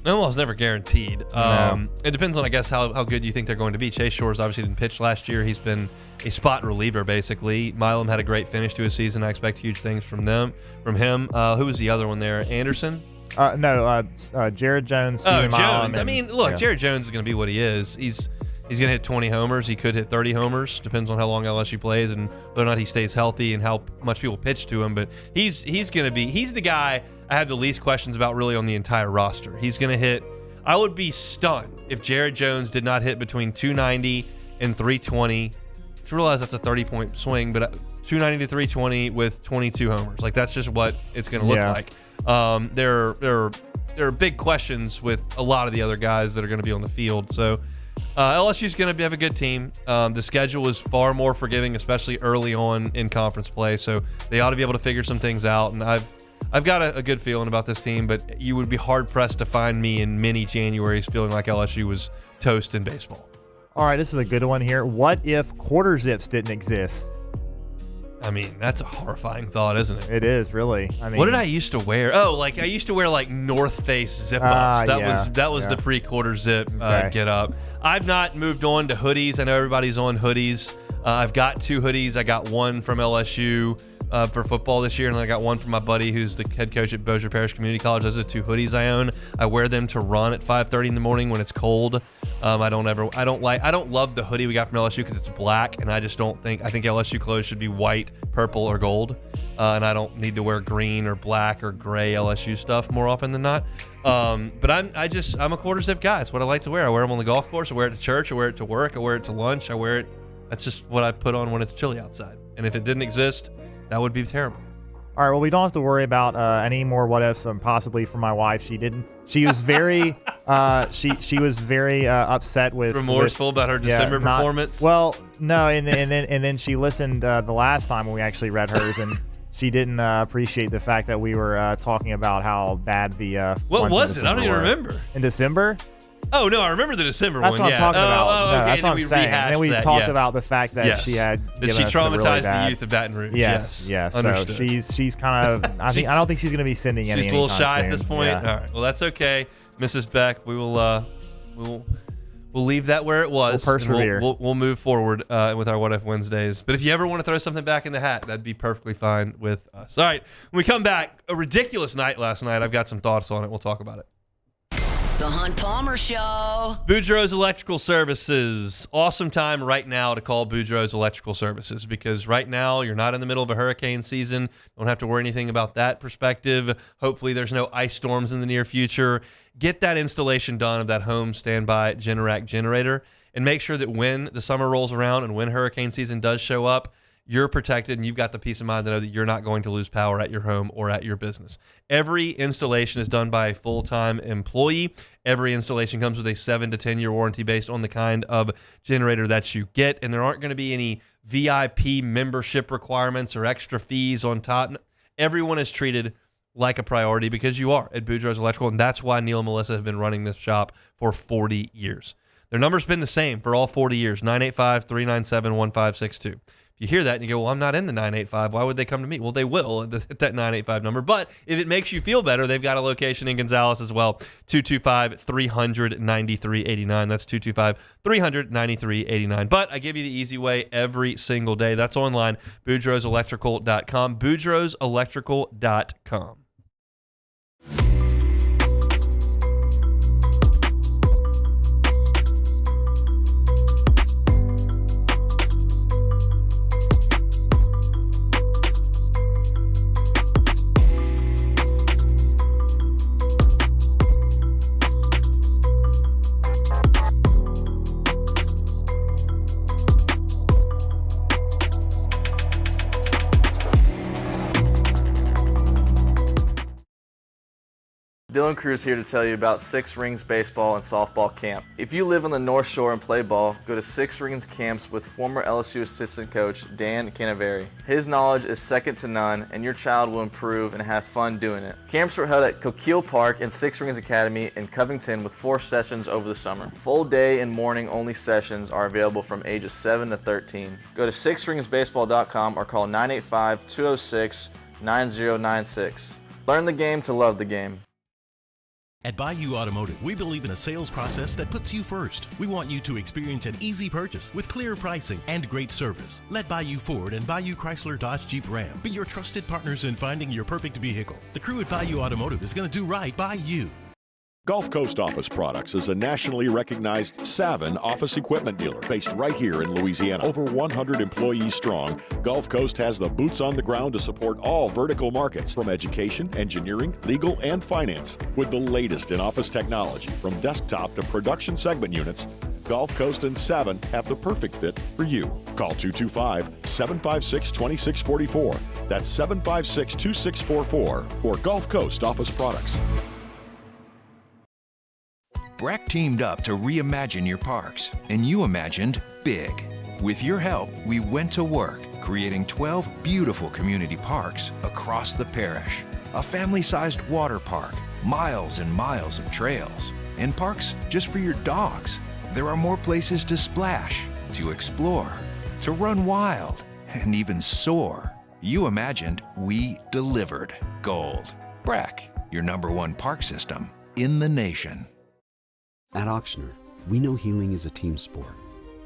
Omaha's never guaranteed. No. It depends on, I guess, how good you think they're going to be. Chase Shores obviously didn't pitch last year. He's been a spot reliever, basically. Milam had a great finish to his season. I expect huge things from him. Who was the other one there? Anderson? Jared Jones, Stephen Milam. Jones. I mean, look, Jared Jones is going to be what he is. He's going to hit 20 homers. He could hit 30 homers. Depends on how long LSU plays and whether or not he stays healthy and how much people pitch to him. But he's the guy I have the least questions about really on the entire roster. He's going to hit. I would be stunned if Jared Jones did not hit between 290 and 320. Just realize that's a 30-point swing, but 290 to 320 with 22 homers. Like, that's just what it's going to look like. There are big questions with a lot of the other guys that are going to be on the field. So LSU's going to have a good team. The schedule is far more forgiving, especially early on in conference play. So they ought to be able to figure some things out. And I've got a good feeling about this team, but you would be hard-pressed to find me in many Januaries feeling like LSU was toast in baseball. All right, this is a good one here. What if quarter zips didn't exist? I mean, that's a horrifying thought, isn't it? It is, really. I mean, what did I used to wear? Oh, like I used to wear like North Face zip-ups. That was the pre-quarter zip get up. I've not moved on to hoodies. I know everybody's on hoodies. I've got 2 hoodies. I got one from LSU for football this year, and then I got one from my buddy who's the head coach at Bossier Parish Community College. Those are the 2 hoodies I own. I wear them to run at 5:30 in the morning when it's cold. I don't love the hoodie we got from LSU because it's black, and I think LSU clothes should be white, purple, or gold, and I don't need to wear green or black or gray LSU stuff more often than not. But I'm a quarter zip guy. It's what I like to wear. I wear them on the golf course. I wear it to church. I wear it to work. I wear it to lunch. That's just what I put on when it's chilly outside. And if it didn't exist, that would be terrible. All right, well, we don't have to worry about any more what ifs, possibly for my wife. She was very she was very upset with remorseful about her December performance. Well, no, and then she listened the last time when we actually read hers, and she didn't appreciate the fact that we were talking about how bad the what was it? I don't even remember. In December? Oh, no, I remember the December that's one. That's what I'm talking about. Okay. No, that's what I'm saying. And then we talked about the fact that she had that she traumatized the youth of Baton Rouge. Yes. Understood. So she's kind of. I don't think she's going to be sending any. She's a little shy soon. at this point. Yeah. All right. Well, that's okay, Mrs. Beck. We'll We'll leave that where it was. We'll persevere. We'll move forward with our What If Wednesdays. But if you ever want to throw something back in the hat, that'd be perfectly fine with us. All right, when we come back, a ridiculous night last night. I've got some thoughts on it. We'll talk about it. The Hunt Palmer Show. Boudreaux's Electrical Services. Awesome time right now to call Boudreaux's Electrical Services because right now you're not in the middle of a hurricane season. Don't have to worry anything about that perspective. Hopefully there's no ice storms in the near future. Get that installation done of that home standby Generac generator and make sure that when the summer rolls around and when hurricane season does show up, you're protected and you've got the peace of mind to know that you're not going to lose power at your home or at your business. Every installation is done by a full-time employee. Every installation comes with a 7 to 10-year warranty based on the kind of generator that you get, and there aren't going to be any VIP membership requirements or extra fees on top. Everyone is treated like a priority because you are at Boudreaux's Electrical, and that's why Neil and Melissa have been running this shop for 40 years. Their number's been the same for all 40 years, 985-397-1562. You hear that and you go, well, I'm not in the 985. Why would they come to me? Well, they will at that 985 number. But if it makes you feel better, they've got a location in Gonzales as well, 225-300-9389. That's 225-300-9389. But I give you the easy way every single day. That's online, boudreauxelectrical.com, boudreauxelectrical.com. Dylan Cruz here to tell you about Six Rings Baseball and Softball Camp. If you live on the North Shore and play ball, go to Six Rings Camps with former LSU assistant coach Dan Canaveri. His knowledge is second to none, and your child will improve and have fun doing it. Camps are held at Coquille Park and Six Rings Academy in Covington with 4 sessions over the summer. Full day and morning only sessions are available from ages 7 to 13. Go to sixringsbaseball.com or call 985-206-9096. Learn the game to love the game. At Bayou Automotive, we believe in a sales process that puts you first. We want you to experience an easy purchase with clear pricing and great service. Let Bayou Ford and Bayou Chrysler Dodge Jeep Ram be your trusted partners in finding your perfect vehicle. The crew at Bayou Automotive is going to do right by you. Gulf Coast Office Products is a nationally recognized Savin office equipment dealer based right here in Louisiana. Over 100 employees strong, Gulf Coast has the boots on the ground to support all vertical markets from education, engineering, legal, and finance. With the latest in office technology from desktop to production segment units, Gulf Coast and Savin have the perfect fit for you. Call 225-756-2644. That's 756-2644 for Gulf Coast Office Products. Breck teamed up to reimagine your parks, and you imagined big. With your help, we went to work, creating 12 beautiful community parks across the parish. A family-sized water park, miles and miles of trails, and parks just for your dogs. There are more places to splash, to explore, to run wild, and even soar. You imagined, we delivered. Gold. Breck, your #1 park system in the nation. At Auctioner, we know healing is a team sport.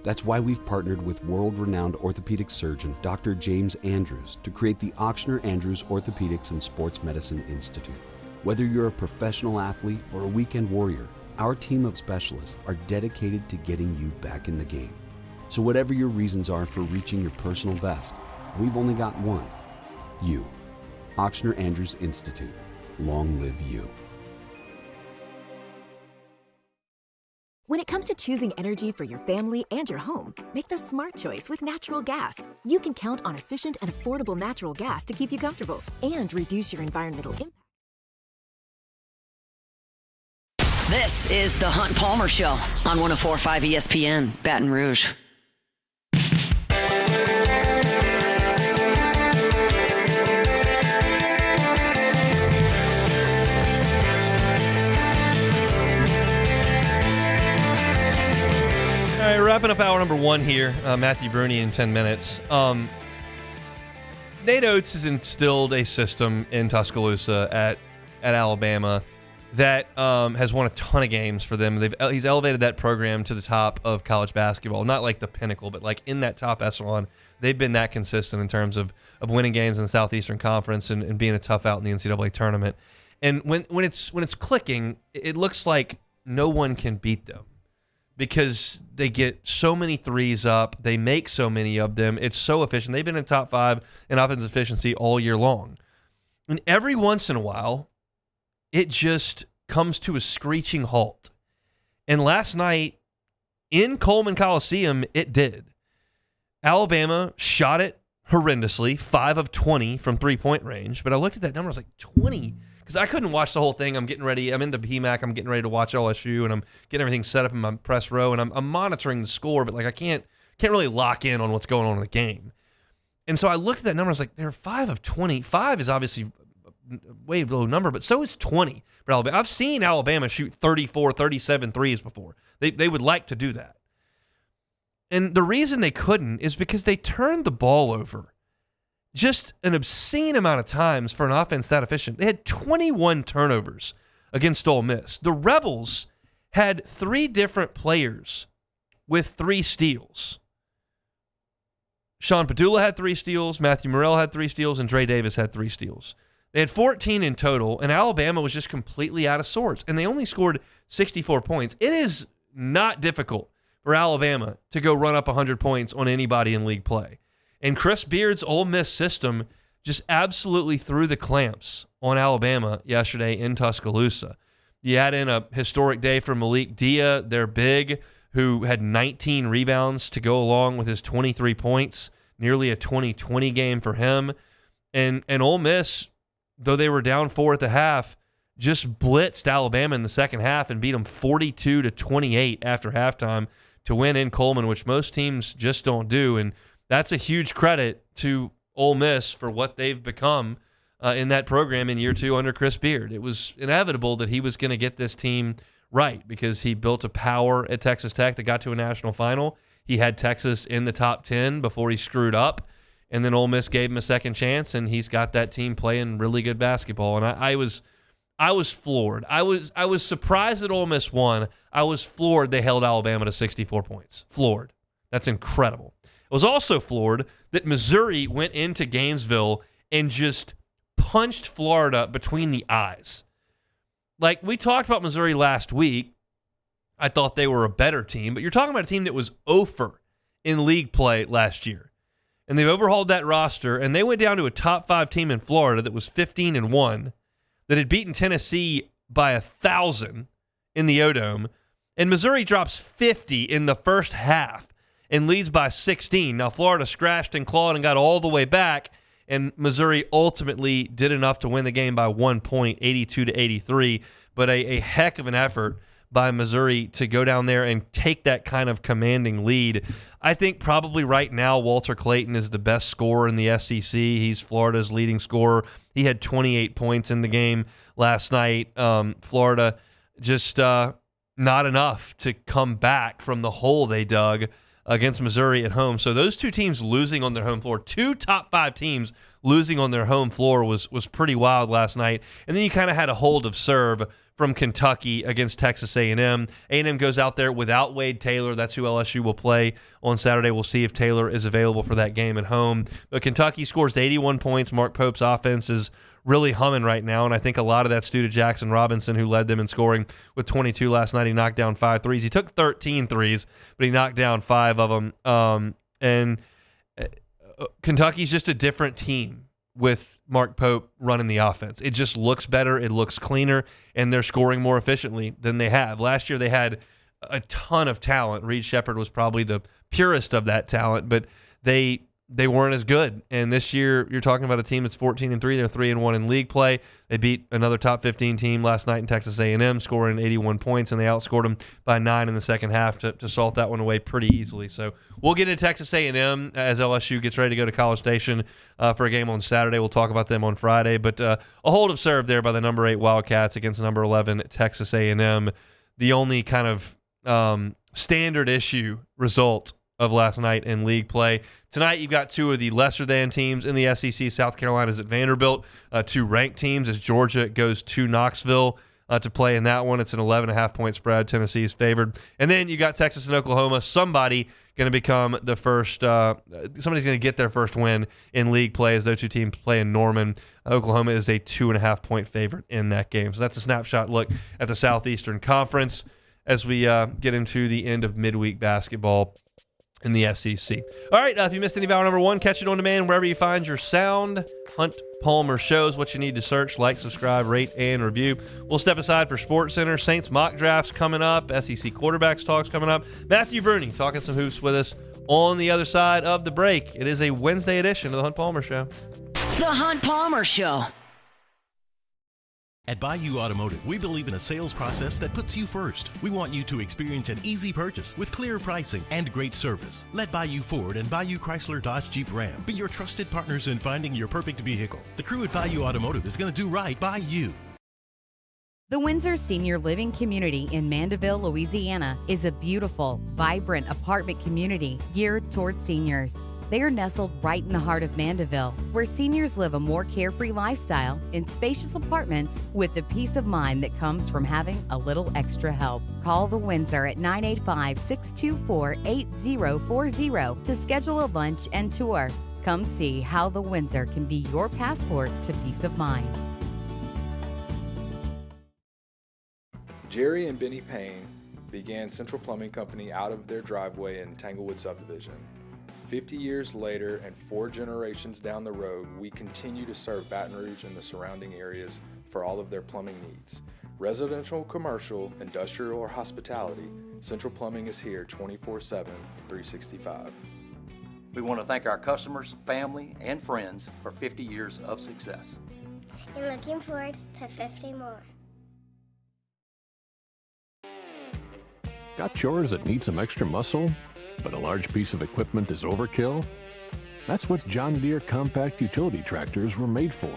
That's why we've partnered with world-renowned orthopedic surgeon Dr. James Andrews to create the Auctioner Andrews Orthopedics and Sports Medicine Institute. Whether you're a professional athlete or a weekend warrior, our team of specialists are dedicated to getting you back in the game. So whatever your reasons are for reaching your personal best, we've only got one: you. Auctioner Andrews Institute. Long live you. When it comes to choosing energy for your family and your home, make the smart choice with natural gas. You can count on efficient and affordable natural gas to keep you comfortable and reduce your environmental impact. This is the Hunt Palmer Show on 104.5 ESPN, Baton Rouge. All right, wrapping up hour number 1 here. Matthew Bruni in 10 minutes. Nate Oates has instilled a system in Tuscaloosa at Alabama that has won a ton of games for them. He's elevated that program to the top of college basketball, not like the pinnacle, but like in that top echelon. They've been that consistent in terms of winning games in the Southeastern Conference and being a tough out in the NCAA tournament. And when it's clicking, it looks like no one can beat them because they get so many threes up. They make so many of them. It's so efficient. They've been in top 5 in offensive efficiency all year long. And every once in a while, it just comes to a screeching halt. And last night in Coleman Coliseum, it did. Alabama shot it horrendously, 5 of 20 from three-point range. But I looked at that number, I was like, 20? Because I couldn't watch the whole thing. I'm getting ready. I'm in the PMAC. I'm getting ready to watch LSU, and I'm getting everything set up in my press row, and I'm monitoring the score, but like I can't really lock in on what's going on in the game. And so I looked at that number. I was like, they're 5 of 20. 5 is obviously way low number, but so is 20 for Alabama. I've seen Alabama shoot 34, 37 threes before. They would like to do that. And the reason they couldn't is because they turned the ball over just an obscene amount of times for an offense that efficient. They had 21 turnovers against Ole Miss. The Rebels had 3 different players with 3 steals. Sean Padula had 3 steals, Matthew Morrell had 3 steals, and Dre Davis had 3 steals. They had 14 in total, and Alabama was just completely out of sorts, and they only scored 64 points. It is not difficult for Alabama to go run up 100 points on anybody in league play. And Chris Beard's Ole Miss system just absolutely threw the clamps on Alabama yesterday in Tuscaloosa. You add in a historic day for Malik Dia, their big, who had 19 rebounds to go along with his 23 points, nearly a 20-20 game for him. And Ole Miss, though they were down 4 at the half, just blitzed Alabama in the second half and beat them 42-28 after halftime to win in Coleman, which most teams just don't do. And that's a huge credit to Ole Miss for what they've become in that program in year 2 under Chris Beard. It was inevitable that he was going to get this team right because he built a power at Texas Tech that got to a national final. He had Texas in the top 10 before he screwed up, and then Ole Miss gave him a second chance, and he's got that team playing really good basketball. And I was floored. I was surprised that Ole Miss won. I was floored they held Alabama to 64 points. Floored. That's incredible. I was also floored that Missouri went into Gainesville and just punched Florida between the eyes. Like, we talked about Missouri last week. I thought they were a better team, but you're talking about a team that was 0-for in league play last year. And they've overhauled that roster, and they went down to a top 5 team in Florida that was 15-1, that had beaten Tennessee by 1,000 in the O-Dome. And Missouri drops 50 in the first half and leads by 16. Now, Florida scratched and clawed and got all the way back, and Missouri ultimately did enough to win the game by 1 point, 82-83. But a heck of an effort by Missouri to go down there and take that kind of commanding lead. I think probably right now Walter Clayton is the best scorer in the SEC. He's Florida's leading scorer. He had 28 points in the game last night. Florida just not enough to come back from the hole they dug against Missouri at home. So those 2 teams losing on their home floor, 2 top 5 teams losing on their home floor was pretty wild last night. And then you kind of had a hold of serve from Kentucky against Texas A&M. A&M goes out there without Wade Taylor. That's who LSU will play on Saturday. We'll see if Taylor is available for that game at home. But Kentucky scores 81 points. Mark Pope's offense is really humming right now, and I think a lot of that's due to Jackson Robinson, who led them in scoring with 22 last night. He knocked down 5 threes. He took 13 threes, but he knocked down 5 of them. And Kentucky's just a different team with Mark Pope running the offense. It just looks better, it looks cleaner, and they're scoring more efficiently than they have. Last year they had a ton of talent. Reed Shepherd was probably the purest of that talent, but they weren't as good. And this year, you're talking about a team that's 14-3. They're 3-1 in league play. They beat another top 15 team last night in Texas A&M, scoring 81 points, and they outscored them by 9 in the second half to salt that one away pretty easily. So we'll get into Texas A&M as LSU gets ready to go to College Station for a game on Saturday. We'll talk about them on Friday. But a hold of serve there by the number 8 Wildcats against number 11 Texas A&M. The only kind of standard issue result of last night in league play. Tonight, you've got 2 of the lesser-than teams in the SEC. South Carolina's at Vanderbilt, 2 ranked teams as Georgia goes to Knoxville. to play in that one. It's an 11.5-point spread. Tennessee is favored. And then you got Texas and Oklahoma. Somebody going to become the first somebody's going to get their first win in league play as those two teams play in Norman. Oklahoma is a 2.5-point favorite in that game. So that's a snapshot look at the Southeastern Conference as we get into the end of midweek basketball in the SEC. All right, if you missed any of hour number one, catch it on demand wherever you find your sound. Hunt Palmer shows what you need to search, like, subscribe, rate, and review. We'll step aside for Sports Center. Saints mock drafts coming up. SEC quarterbacks talks coming up. Matthew Bruni talking some hoops with us on the other side of the break. It is a Wednesday edition of the Hunt Palmer Show. The Hunt Palmer Show. At Bayou Automotive, we believe in a sales process that puts you first. We want you to experience an easy purchase with clear pricing and great service. Let Bayou Ford and Bayou Chrysler Dodge Jeep Ram be your trusted partners in finding your perfect vehicle. The crew at Bayou Automotive is going to do right by you. The Windsor Senior Living Community in Mandeville, Louisiana is a beautiful, vibrant apartment community geared towards seniors. They are nestled right in the heart of Mandeville, where seniors live a more carefree lifestyle in spacious apartments with the peace of mind that comes from having a little extra help. Call the Windsor at 985-624-8040 to schedule a lunch and tour. Come see how the Windsor can be your passport to peace of mind. Jerry and Benny Payne began Central Plumbing Company out of their driveway in Tanglewood Subdivision. 50 years later and 4 generations down the road, we continue to serve Baton Rouge and the surrounding areas for all of their plumbing needs. Residential, commercial, industrial, or hospitality, Central Plumbing is here 24/7, 365. We want to thank our customers, family, and friends for 50 years of success. And looking forward to 50 more. Got chores that need some extra muscle, but a large piece of equipment is overkill? That's what John Deere compact utility tractors were made for.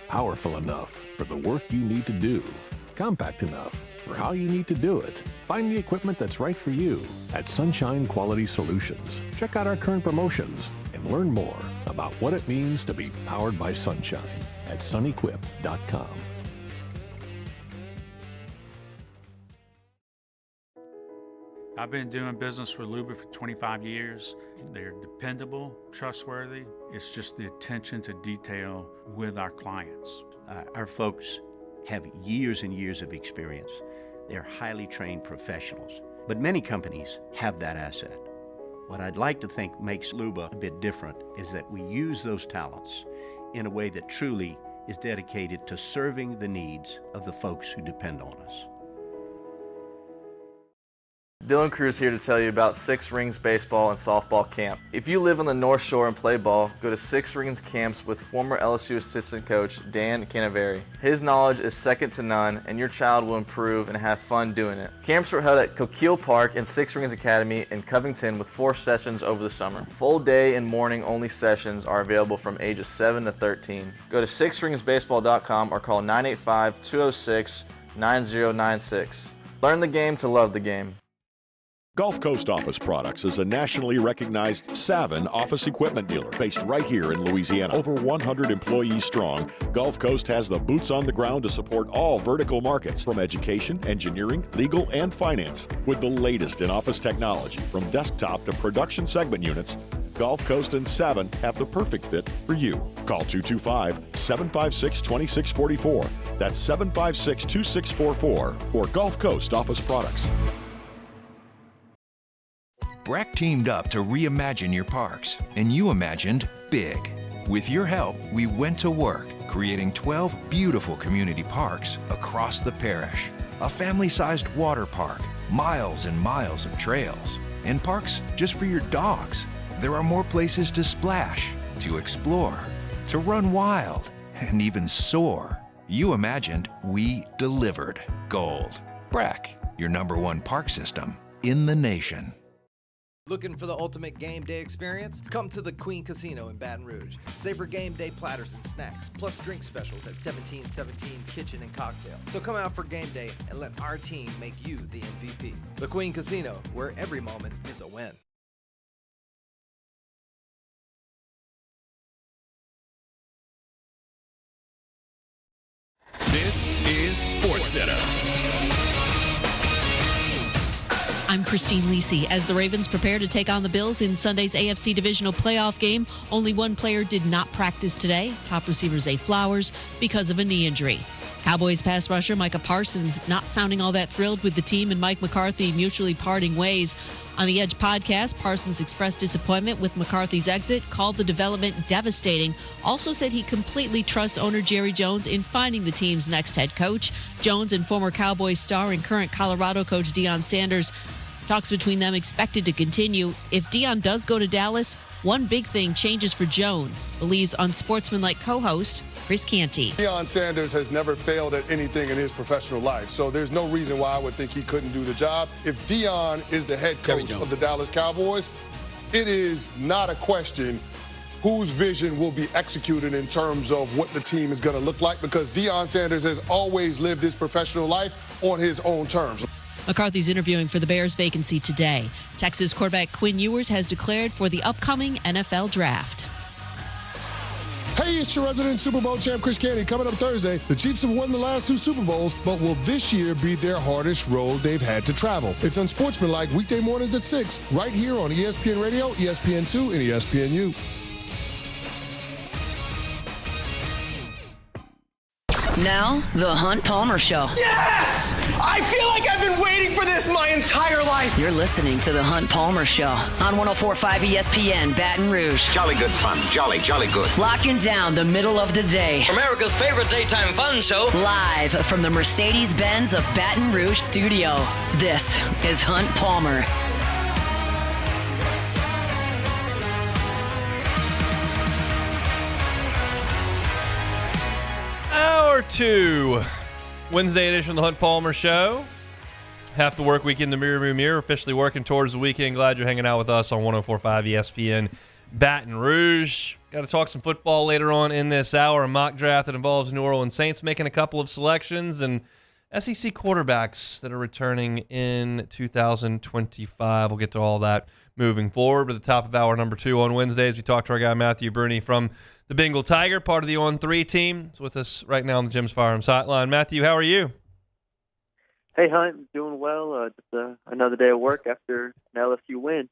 Powerful enough for the work you need to do. Compact enough for how you need to do it. Find the equipment that's right for you at Sunshine Quality Solutions. Check out our current promotions and learn more about what it means to be powered by sunshine at sunequip.com. I've been doing business with Luba for 25 years. They're dependable, trustworthy. It's just the attention to detail with our clients. Our folks have years and years of experience. They're highly trained professionals. But many companies have that asset. What I'd like to think makes Luba a bit different is that we use those talents in a way that truly is dedicated to serving the needs of the folks who depend on us. Dylan Cruz here to tell you about Six Rings Baseball and Softball Camp. If you live on the North Shore and play ball, go to Six Rings Camps with former LSU assistant coach Dan Canaveri. His knowledge is second to none, and your child will improve and have fun doing it. Camps were held at Coquille Park and Six Rings Academy in Covington with 4 sessions over the summer. Full day and morning only sessions are available from ages 7 to 13. Go to sixringsbaseball.com or call 985-206-9096. Learn the game to love the game. Gulf Coast Office Products is a nationally recognized Savin office equipment dealer based right here in Louisiana. Over 100 employees strong, Gulf Coast has the boots on the ground to support all vertical markets, from education, engineering, legal, and finance. With the latest in office technology, from desktop to production segment units, Gulf Coast and Savin have the perfect fit for you. Call 225-756-2644. That's 756-2644 for Gulf Coast Office Products. Breck teamed up to reimagine your parks, and you imagined big. With your help, we went to work, creating 12 beautiful community parks across the parish. A family-sized water park, miles and miles of trails, and parks just for your dogs. There are more places to splash, to explore, to run wild, and even soar. You imagined, we delivered. Gold. Breck, your #1 park system in the nation. Looking for the ultimate game day experience? Come to the Queen Casino in Baton Rouge. Savor game day platters and snacks, plus drink specials at 1717 Kitchen and Cocktail. So come out for game day and let our team make you the MVP. The Queen Casino, where every moment is a win. This is SportsCenter. I'm Christine Lisi. As the Ravens prepare to take on the Bills in Sunday's AFC Divisional Playoff game, only one player did not practice today, top receiver Zay Flowers, because of a knee injury. Cowboys pass rusher Micah Parsons not sounding all that thrilled with the team and Mike McCarthy mutually parting ways. On the Edge podcast, Parsons expressed disappointment with McCarthy's exit, called the development devastating, also said he completely trusts owner Jerry Jones in finding the team's next head coach. Jones and former Cowboys star and current Colorado coach Deion Sanders. Talks between them expected to continue. If Deion does go to Dallas, one big thing changes for Jones, believes unsportsmanlike co-host Chris Canty. Deion Sanders has never failed at anything in his professional life, so there's no reason why I would think he couldn't do the job. If Deion is the head coach of the Dallas Cowboys, it is not a question whose vision will be executed in terms of what the team is going to look like, because Deion Sanders has always lived his professional life on his own terms. McCarthy's interviewing for the Bears vacancy today. Texas quarterback Quinn Ewers has declared for the upcoming NFL Draft. Hey, it's your resident Super Bowl champ, Chris Canty. Coming up Thursday, the Chiefs have won the last 2 Super Bowls, but will this year be their hardest road they've had to travel? It's Unsportsmanlike weekday mornings at 6, right here on ESPN Radio, ESPN2, and ESPNU. Now, the Hunt Palmer Show. Yes! I feel like I've been waiting for this my entire life. You're listening to the Hunt Palmer Show on 104.5 ESPN Baton Rouge. Jolly good fun. Jolly good. Locking down the middle of the day. America's favorite daytime fun show. Live from the Mercedes-Benz of Baton Rouge studio. This is Hunt Palmer. Hour 2, Wednesday edition of the Hunt Palmer Show. Half the work week in the mirror, officially working towards the weekend. Glad you're hanging out with us on 104.5 ESPN Baton Rouge. Got to talk some football later on in this hour. A mock draft that involves New Orleans Saints making a couple of selections and SEC quarterbacks that are returning in 2025. We'll get to all that moving forward. But at the top of hour number 2 on Wednesdays, we talk to our guy Matthew Bruni from the Bengal Tiger, part of the On3 team. He's with us right now on the Jim's Firearms Hotline. Matthew, how are you? Hey, Hunt. Doing well. Just another day of work after an LSU win.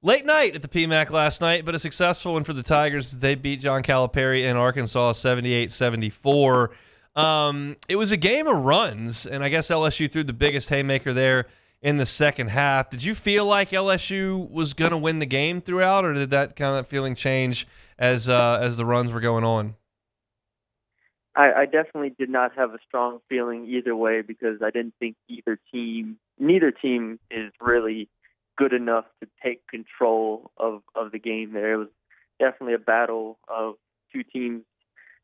Late night at the PMAC last night, but a successful one for the Tigers. They beat John Calipari in Arkansas 78-74. It was a game of runs, and I guess LSU threw the biggest haymaker there in the second half. Did you feel like LSU was going to win the game throughout, or did that kind of feeling change as the runs were going on? I definitely did not have a strong feeling either way, because I didn't think neither team is really good enough to take control of the game there. It was definitely a battle of two teams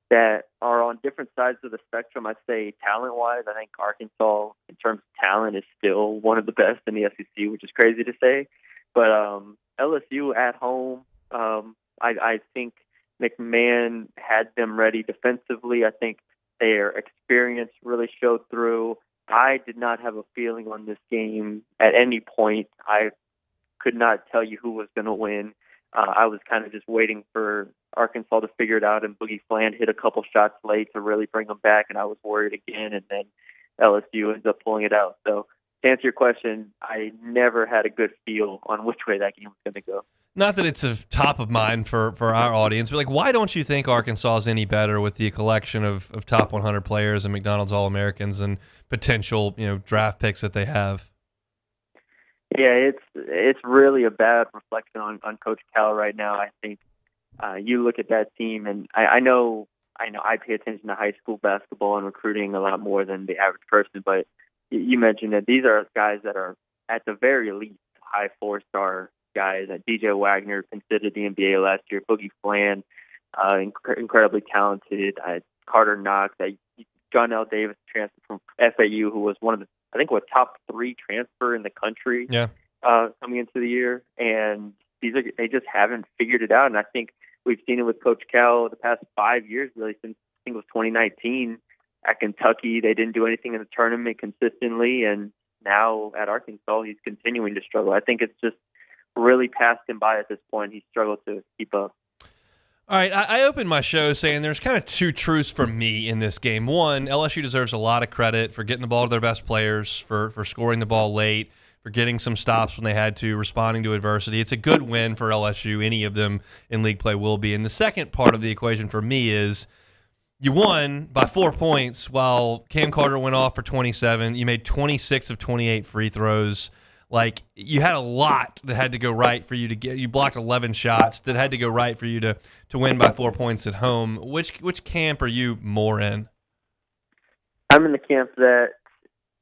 that are on different sides of the spectrum. I'd say talent-wise, I think Arkansas, in terms of talent, is still one of the best in the SEC, which is crazy to say. But LSU at home, I think McMahon had them ready defensively. I think their experience really showed through. I did not have a feeling on this game at any point. I could not tell you who was going to win. I was kind of just waiting for Arkansas to figure it out, and Boogie Fland hit a couple shots late to really bring them back, and I was worried again, and then LSU ends up pulling it out. So to answer your question, I never had a good feel on which way that game was going to go. Not that it's a top of mind for our audience, but why don't you think Arkansas is any better with the collection of top 100 players and McDonald's All-Americans and potential draft picks that they have? Yeah, it's really a bad reflection on Coach Cal right now. I think you look at that team, and I know I pay attention to high school basketball and recruiting a lot more than the average person, but you mentioned that these are guys that are at the very least high 4-star guys. DJ Wagner considered the NBA last year. Boogie Fland, incredibly talented. Carter Knox, John L. Davis transfer from FAU, who was one of the top 3 transfer in the country coming into the year. And they just haven't figured it out. And I think we've seen it with Coach Cal the past 5 years, really, since I think it was 2019 at Kentucky. They didn't do anything in the tournament consistently, and now at Arkansas, he's continuing to struggle. I think it's just really passed him by at this point. He struggled to keep up. All right, I opened my show saying there's kind of two truths for me in this game. One, LSU deserves a lot of credit for getting the ball to their best players, for scoring the ball late, for getting some stops when they had to, responding to adversity. It's a good win for LSU. Any of them in league play will be. And the second part of the equation for me is you won by 4 points while Cam Carter went off for 27. You made 26 of 28 free throws. Like, you had a lot that had to go right for you to get. You blocked 11 shots that had to go right for you to win by 4 points at home. Which camp are you more in? I'm in the camp that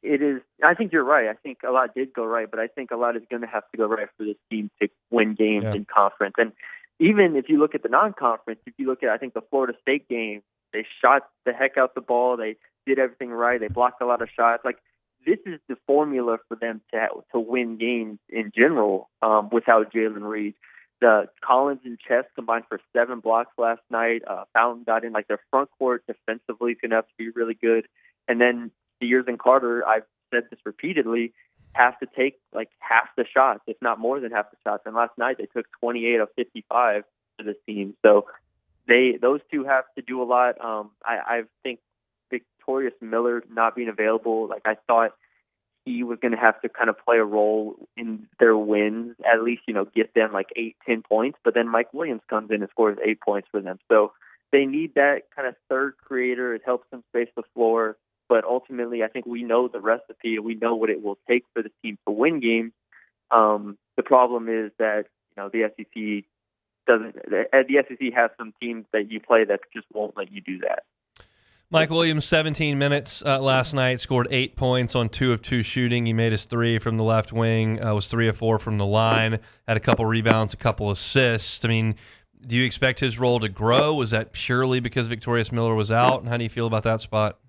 it is. I think you're right. I think a lot did go right, but I think a lot is going to have to go right for this team to win games in conference. And even if you look at the non-conference, if you look at, I think, the Florida State game, they shot the heck out the ball. They did everything right. They blocked a lot of shots. Like, this is the formula for them to win games in general without Jalen Reed. The Collins and Chess combined for 7 blocks last night. Fountain got in. Like, their front court defensively is going to have to be really good. And then Sears and Carter, I've said this repeatedly, have to take like half the shots, if not more than half the shots. And last night they took 28 of 55 for this team. So those two have to do a lot. I think Victorious Miller not being available, like, I thought he was going to have to kind of play a role in their wins, at least, get them like 8-10 points. But then Mike Williams comes in and scores 8 points for them. So they need that kind of third creator. It helps them space the floor. But ultimately, I think we know the recipe and we know what it will take for the team to win games. The problem is that, the SEC doesn't. The SEC has some teams that you play that just won't let you do that. Mike Williams, 17 minutes last night, scored 8 points on 2 of 2 shooting. He made his 3 from the left wing, was 3 of 4 from the line, had a couple rebounds, a couple assists. I mean, do you expect his role to grow? Was that purely because Victorious Miller was out? And how do you feel about that spot?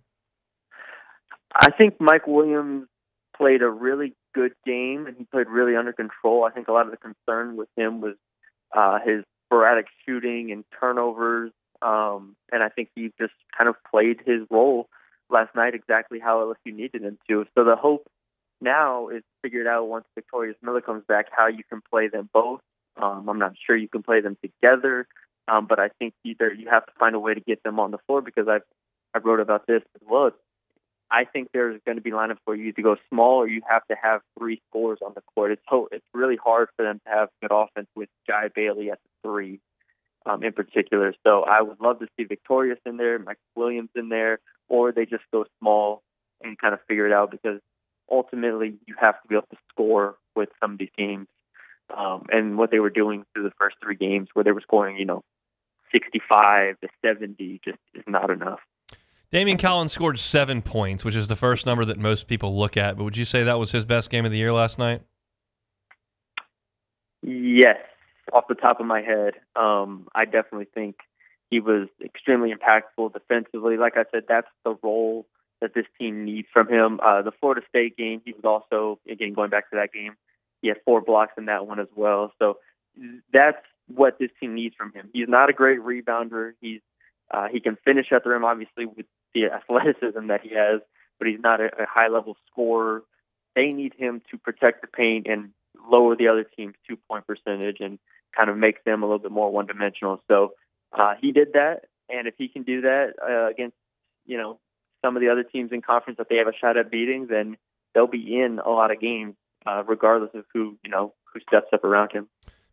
I think Mike Williams played a really good game, and he played really under control. I think a lot of the concern with him was his sporadic shooting and turnovers. And I think he just kind of played his role last night exactly how LSU needed him to. So the hope now is figured out once Victorious Miller comes back how you can play them both. I'm not sure you can play them together, but I think either you have to find a way to get them on the floor, because I wrote about this as well. I think there's going to be lineups where you either go small or you have to have 3 scorers on the court. It's really hard for them to have good offense with Jai Bailey at the 3. In particular. So I would love to see Victorious in there, Mike Williams in there, or they just go small and kind of figure it out, because ultimately you have to be able to score with some of these games. And what they were doing through the first 3 games where they were scoring, 65 to 70 just is not enough. Damian Collins scored 7 points, which is the first number that most people look at. But would you say that was his best game of the year last night? Yes. Off the top of my head, I definitely think he was extremely impactful defensively. Like I said, that's the role that this team needs from him. The Florida State game, he was also, again, going back to that game, he had 4 blocks in that one as well. So that's what this team needs from him. He's not a great rebounder. He can finish at the rim, obviously, with the athleticism that he has, but he's not a high-level scorer. They need him to protect the paint and lower the other team's 2-point percentage and kind of make them a little bit more one-dimensional. So he did that, and if he can do that against, some of the other teams in conference that they have a shot at beating, then they'll be in a lot of games, regardless of who steps up around him.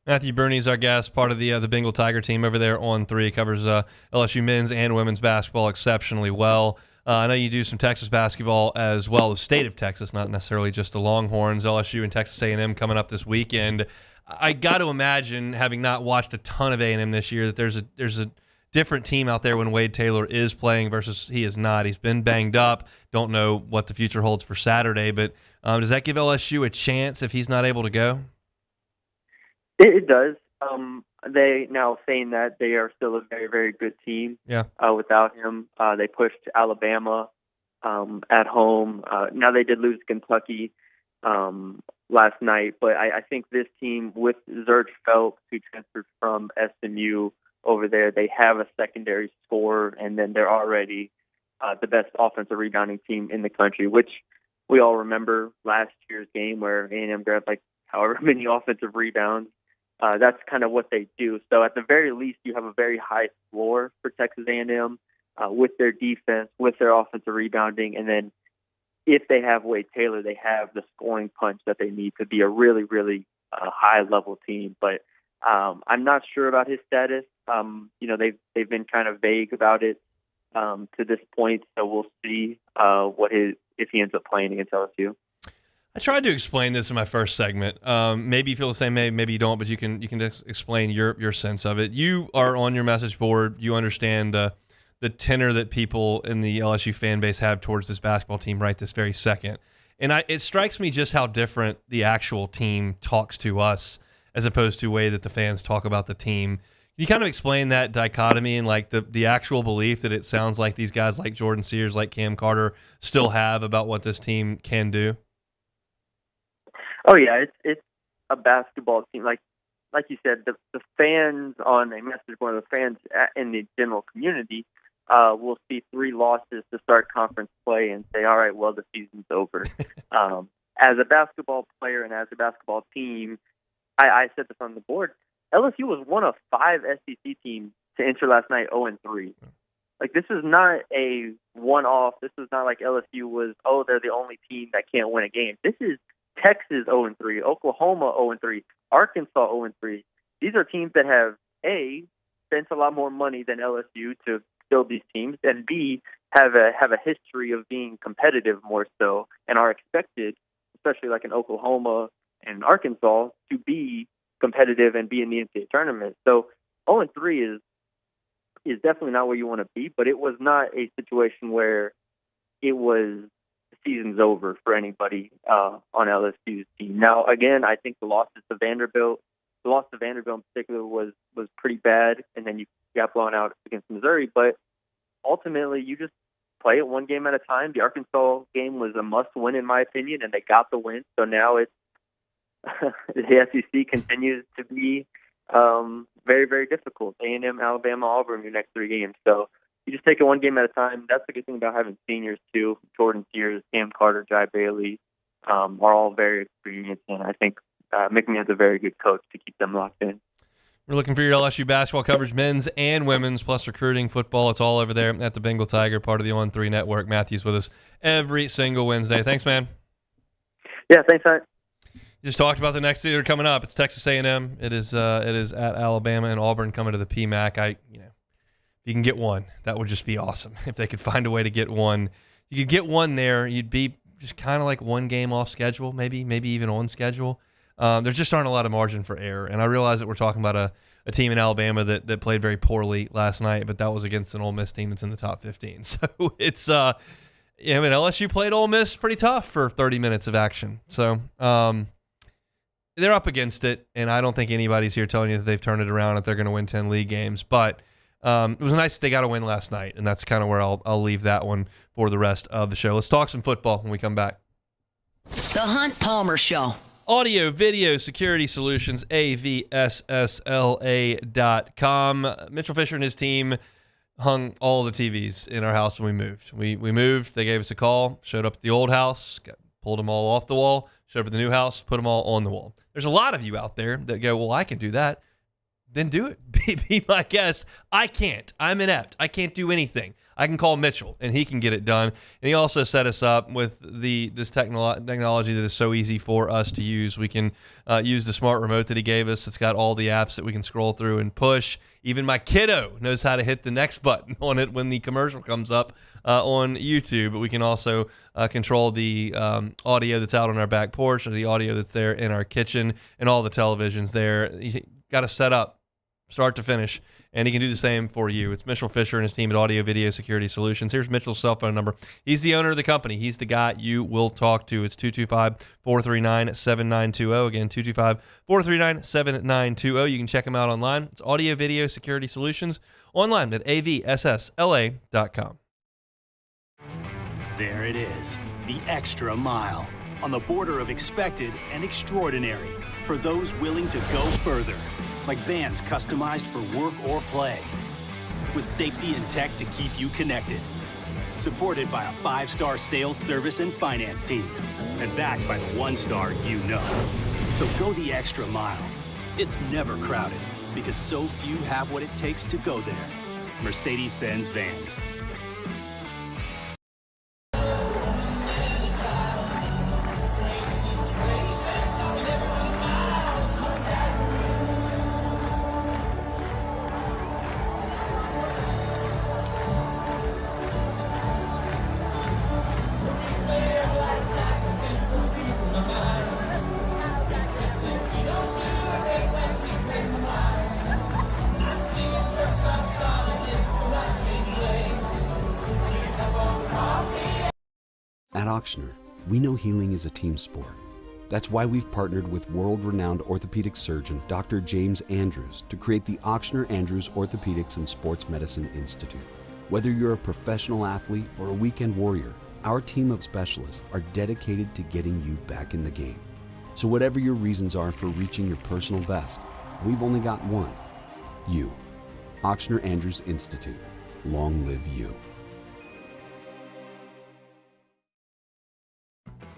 Matthew Burney's our guest, part of the Bengal Tiger team over there on 3. Covers LSU men's and women's basketball exceptionally well. I know you do some Texas basketball as well, the state of Texas, not necessarily just the Longhorns. LSU and Texas A&M coming up this weekend. I got to imagine, having not watched a ton of A&M this year, that there's a different team out there when Wade Taylor is playing versus he is not. He's been banged up. Don't know what the future holds for Saturday, but does that give LSU a chance if he's not able to go? It does. They now saying that they are still a very, very good team. Yeah. Without him, they pushed Alabama at home. Now they did lose Kentucky last night, but I think this team with Zurch Phelps, who transferred from SMU over there, they have a secondary scorer, and then they're already the best offensive rebounding team in the country, which we all remember last year's game where A&M grabbed like however many offensive rebounds. that's kind of what they do. So at the very least, you have a very high floor for Texas A&M with their defense, with their offensive rebounding, and then if they have Wade Taylor, they have the scoring punch that they need to be a really, really high-level team. But I'm not sure about his status. They've been kind of vague about it to this point, so we'll see if he ends up playing against LSU. I tried to explain this in my first segment. Maybe you feel the same, maybe you don't, but you can explain your sense of it. You are on your message board. You understand the tenor that people in the LSU fan base have towards this basketball team right this very second. And it strikes me just how different the actual team talks to us as opposed to the way that the fans talk about the team. Can you kind of explain that dichotomy and like the actual belief that it sounds like these guys like Jordan Sears, like Cam Carter still have about what this team can do? Oh yeah, it's a basketball team. Like you said, the fans on a message board, the fans in the general community will see 3 losses to start conference play and say, all right, well, the season's over. As a basketball player and as a basketball team, I said this on the board, LSU was one of 5 SEC teams to enter last night 0-3. Like, this is not a one-off. This is not like LSU was, they're the only team that can't win a game. This is Texas 0-3, Oklahoma 0-3, Arkansas 0-3. These are teams that have, A, spent a lot more money than LSU to build these teams, and B, have a history of being competitive more so, and are expected, especially like in Oklahoma and Arkansas, to be competitive and be in the NCAA tournament. So 0-3 is definitely not where you want to be, but it was not a situation where it was the season's over for anybody on LSU's team. Now, again, I think the loss to Vanderbilt in particular was pretty bad, and then you got blown out against Missouri, but ultimately you just play it one game at a time. The Arkansas game was a must-win in my opinion, and they got the win. So now it's the SEC continues to be very, very difficult. A&M, Alabama, Auburn, your next 3 games. So you just take it one game at a time. That's the good thing about having seniors too. Jordan Sears, Cam Carter, Jai Bailey are all very experienced, and I think McMahon's a very good coach to keep them locked in. We're looking for your LSU basketball coverage, men's and women's, plus recruiting, football. It's all over there at the Bengal Tiger, part of the On3 Network. Matthew's with us every single Wednesday. Thanks, man. Yeah, thanks, Hunt. Just talked about the next 2 coming up. It's Texas A&M. It is at Alabama and Auburn coming to the PMAC. If you can get one, that would just be awesome. If they could find a way to get one, you could get one there. You'd be just kind of like one game off schedule, maybe even on schedule. There just aren't a lot of margin for error. And I realize that we're talking about a team in Alabama that played very poorly last night, but that was against an Ole Miss team that's in the top 15. So it's LSU played Ole Miss pretty tough for 30 minutes of action. So they're up against it, and I don't think anybody's here telling you that they've turned it around, that they're going to win 10 league games. But it was nice that they got a win last night, and that's kind of where I'll leave that one for the rest of the show. Let's talk some football when we come back. The Hunt Palmer Show. Audio, video, security solutions, avssla.com. Mitchell Fisher and his team hung all the TVs in our house when we moved. We moved. They gave us a call, showed up at the old house, pulled them all off the wall, showed up at the new house, put them all on the wall. There's a lot of you out there that go, well, I can do that. Then do it. Be my guest. I can't. I'm inept. I can't do anything. I can call Mitchell, and he can get it done. And he also set us up with this technology that is so easy for us to use. We can use the smart remote that he gave us. It's got all the apps that we can scroll through and push. Even my kiddo knows how to hit the next button on it when the commercial comes up on YouTube. But we can also control the audio that's out on our back porch, or the audio that's there in our kitchen, and all the televisions there. You got to set up start to finish, and he can do the same for you. It's Mitchell Fisher and his team at Audio Video Security Solutions. Here's Mitchell's cell phone number. He's the owner of the company. He's the guy you will talk to. It's 225-439-7920. Again, 225-439-7920. You can check him out online. It's Audio Video Security Solutions online at avssla.com. There it is, the extra mile, on the border of expected and extraordinary for those willing to go further. Like vans customized for work or play, with safety and tech to keep you connected. Supported by a 5-star sales, service, and finance team, and backed by the 1-star you know. So go the extra mile. It's never crowded because so few have what it takes to go there. Mercedes-Benz Vans. At Auctioner, we know healing is a team sport. That's why we've partnered with world-renowned orthopedic surgeon Dr. James Andrews to create the Auctioner Andrews Orthopedics and Sports Medicine Institute. Whether you're a professional athlete or a weekend warrior, our team of specialists are dedicated to getting you back in the game. So whatever your reasons are for reaching your personal best, we've only got one: you. Auctioner Andrews Institute. Long live you.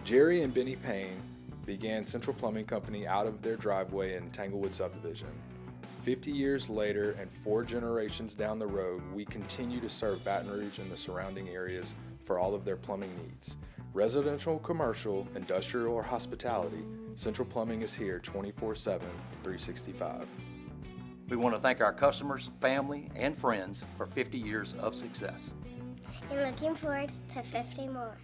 Jerry and Benny Payne began Central Plumbing Company out of their driveway in Tanglewood subdivision. 50 years later and 4 generations down the road, we continue to serve Baton Rouge and the surrounding areas for all of their plumbing needs. Residential, commercial, industrial, or hospitality, Central Plumbing is here 24/7, 365. We want to thank our customers, family, and friends for 50 years of success. And looking forward to 50 more.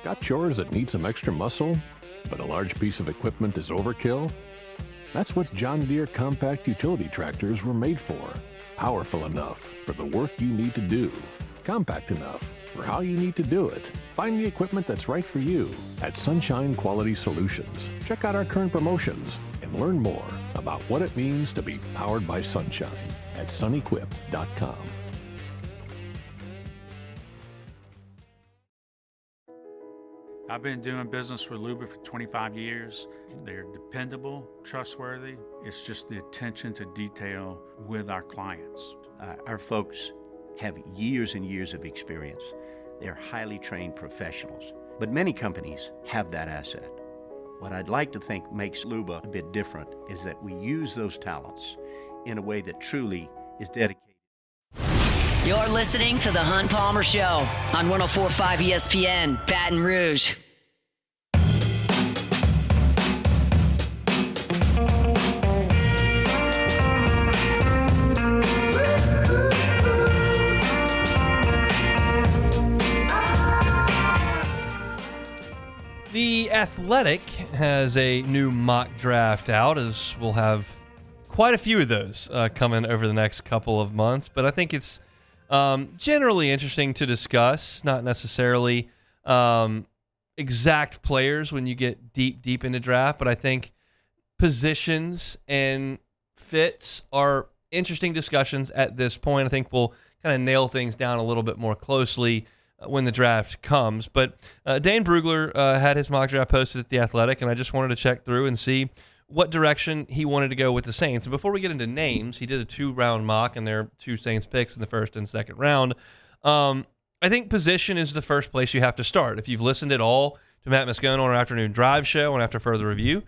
Got chores that need some extra muscle, but a large piece of equipment is overkill? That's what John Deere compact utility tractors were made for. Powerful enough for the work you need to do. Compact enough for how you need to do it. Find the equipment that's right for you at Sunshine Quality Solutions. Check out our current promotions and learn more about what it means to be powered by sunshine at sunequip.com. I've been doing business with Luba for 25 years. They're dependable, trustworthy. It's just the attention to detail with our clients. Our folks have years and years of experience. They're highly trained professionals. But many companies have that asset. What I'd like to think makes Luba a bit different is that we use those talents in a way that truly is dedicated. You're listening to The Hunt Palmer Show on 104.5 ESPN, Baton Rouge. The Athletic has a new mock draft out, as we'll have quite a few of those coming over the next couple of months. But I think it's generally interesting to discuss, not necessarily exact players when you get deep into draft, but I think positions and fits are interesting discussions at this point. I think we'll kind of nail things down a little bit more closely when the draft comes. But Dane Brugler had his mock draft posted at The Athletic, and I just wanted to check through and see what direction he wanted to go with the Saints. And before we get into names, he did a 2-round mock, and there are 2 Saints picks in the first and second round. I think position is the first place you have to start. If you've listened at all to Matt Moscone on our afternoon drive show and after further review,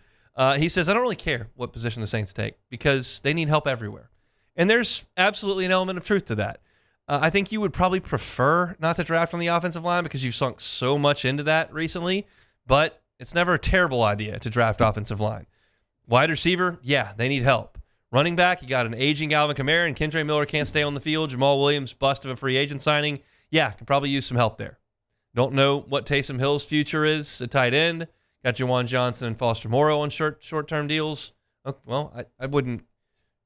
he says, I don't really care what position the Saints take because they need help everywhere. And there's absolutely an element of truth to that. I think you would probably prefer not to draft on the offensive line because you've sunk so much into that recently, but it's never a terrible idea to draft offensive line. Wide receiver, yeah, they need help. Running back, you got an aging Alvin Kamara, and Kendre Miller can't stay on the field. Jamal Williams, bust of a free agent signing. Yeah, could probably use some help there. Don't know what Taysom Hill's future is at tight end. Got Juwan Johnson and Foster Moreau on short-term deals. Well, I wouldn't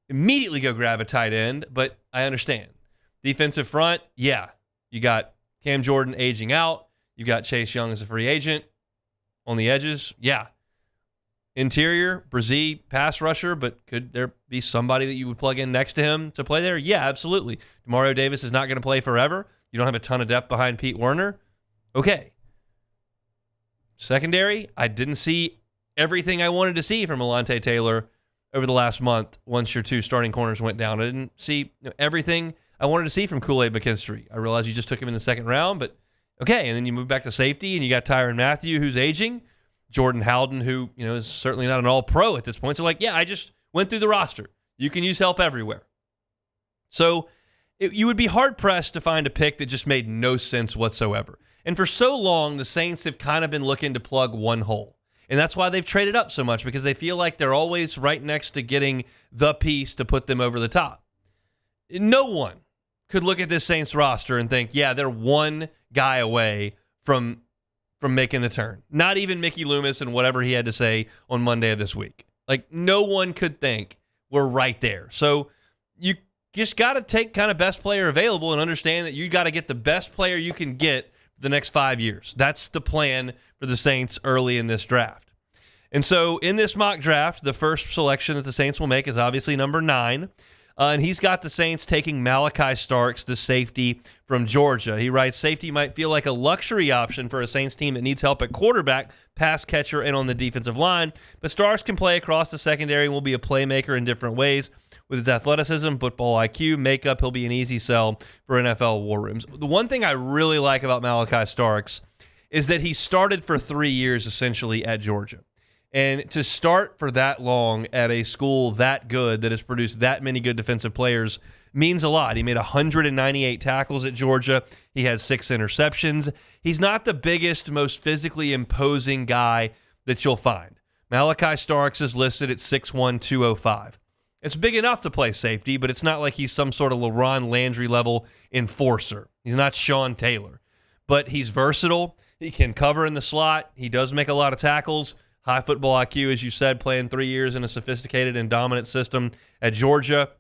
immediately go grab a tight end, but I understand. Defensive front, yeah. You got Cam Jordan aging out. You got Chase Young as a free agent. On the edges, yeah. Interior, Brzee, pass rusher, but could there be somebody that you would plug in next to him to play there? Yeah, absolutely. Demario Davis is not going to play forever. You don't have a ton of depth behind Pete Werner. Okay. Secondary, I didn't see everything I wanted to see from Alontae Taylor over the last month once your 2 starting corners went down. I didn't see everything I wanted to see from Kool-Aid McKinstry. I realize you just took him in the second round, but okay. And then you move back to safety, and you got Tyrann Mathieu, who's aging. Jordan Howden, who is certainly not an all-pro at this point. So yeah, I just went through the roster. You can use help everywhere. So you would be hard-pressed to find a pick that just made no sense whatsoever. And for so long, the Saints have kind of been looking to plug one hole. And that's why they've traded up so much, because they feel like they're always right next to getting the piece to put them over the top. No one could look at this Saints roster and think, yeah, they're one guy away from making the turn. Not even Mickey Loomis and whatever he had to say on Monday of this week. No one could think we're right there. So you just got to take kind of best player available and understand that you got to get the best player you can get for the next 5 years. That's the plan for the Saints early in this draft. And so in this mock draft, the first selection that the Saints will make is obviously number 9. And he's got the Saints taking Malachi Starks, the safety from Georgia. He writes, safety might feel like a luxury option for a Saints team that needs help at quarterback, pass catcher, and on the defensive line. But Starks can play across the secondary and will be a playmaker in different ways. With his athleticism, football IQ, makeup, he'll be an easy sell for NFL war rooms. The one thing I really like about Malachi Starks is that he started for 3 years essentially at Georgia. And to start for that long at a school that good, that has produced that many good defensive players, means a lot. He made 198 tackles at Georgia. He has 6 interceptions. He's not the biggest, most physically imposing guy that you'll find. Malachi Starks is listed at 6'1", 205. It's big enough to play safety, but it's not like he's some sort of LaRon Landry level enforcer. He's not Sean Taylor. But he's versatile. He can cover in the slot. He does make a lot of tackles. High football IQ, as you said, playing 3 years in a sophisticated and dominant system at Georgia.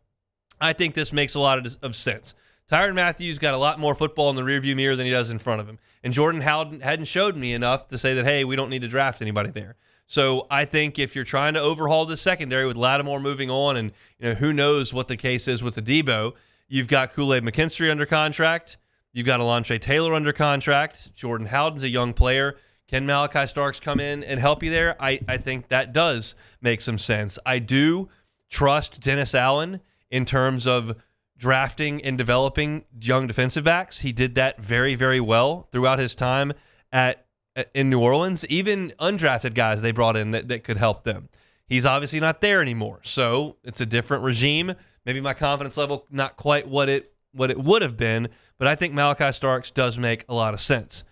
I think this makes a lot of sense. Tyrann Mathieu got a lot more football in the rearview mirror than he does in front of him. And Jordan Howden hadn't showed me enough to say that, hey, we don't need to draft anybody there. So I think if you're trying to overhaul the secondary with Lattimore moving on, and who knows what the case is with the Debo, you've got Kool-Aid McKinstry under contract. You've got Alontre Taylor under contract. Jordan Howden's a young player. Can Malachi Starks come in and help you there? I think that does make some sense. I do trust Dennis Allen in terms of drafting and developing young defensive backs. He did that very, very well throughout his time in New Orleans. Even undrafted guys they brought in that could help them. He's obviously not there anymore, so it's a different regime. Maybe my confidence level not quite what it would have been, but I think Malachi Starks does make a lot of sense.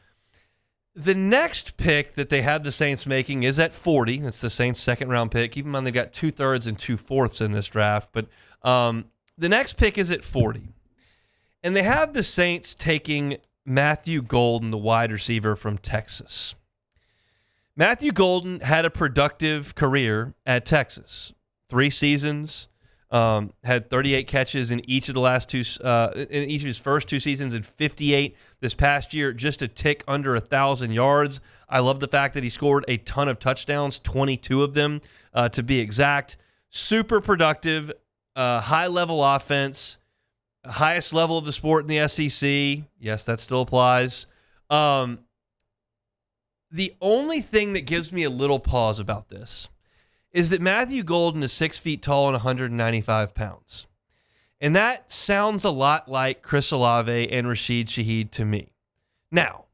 The next pick that they have the Saints making is at 40. It's the Saints' second-round pick. Keep in mind they've got 2/3 and 2/4 in this draft. But the next pick is at 40. And they have the Saints taking Matthew Golden, the wide receiver from Texas. Matthew Golden had a productive career at Texas. 3 seasons, had 38 catches in each of the last two, in each of his first 2 seasons, and 58 this past year, just a tick under 1,000 yards. I love the fact that he scored a ton of touchdowns, 22 of them to be exact. Super productive, high-level offense, highest level of the sport in the SEC. Yes, that still applies. The only thing that gives me a little pause about this is that Matthew Golden is 6 feet tall and 195 pounds. And that sounds a lot like Chris Olave and Rashid Shaheed to me. Now,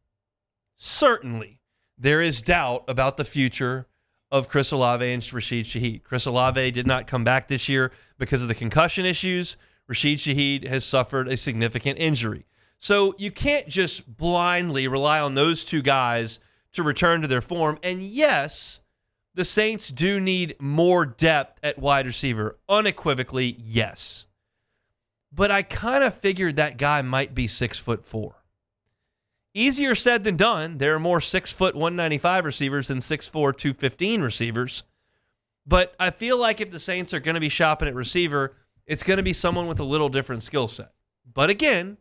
certainly there is doubt about the future of Chris Olave and Rashid Shaheed. Chris Olave did not come back this year because of the concussion issues. Rashid Shaheed has suffered a significant injury. So you can't just blindly rely on those 2 guys to return to their form. And yes, the Saints do need more depth at wide receiver. Unequivocally, yes. But I kind of figured that guy might be 6'4". Easier said than done. There are more 6', 195 receivers than 6'4", 215 receivers. But I feel like if the Saints are going to be shopping at receiver, it's going to be someone with a little different skill set. But again,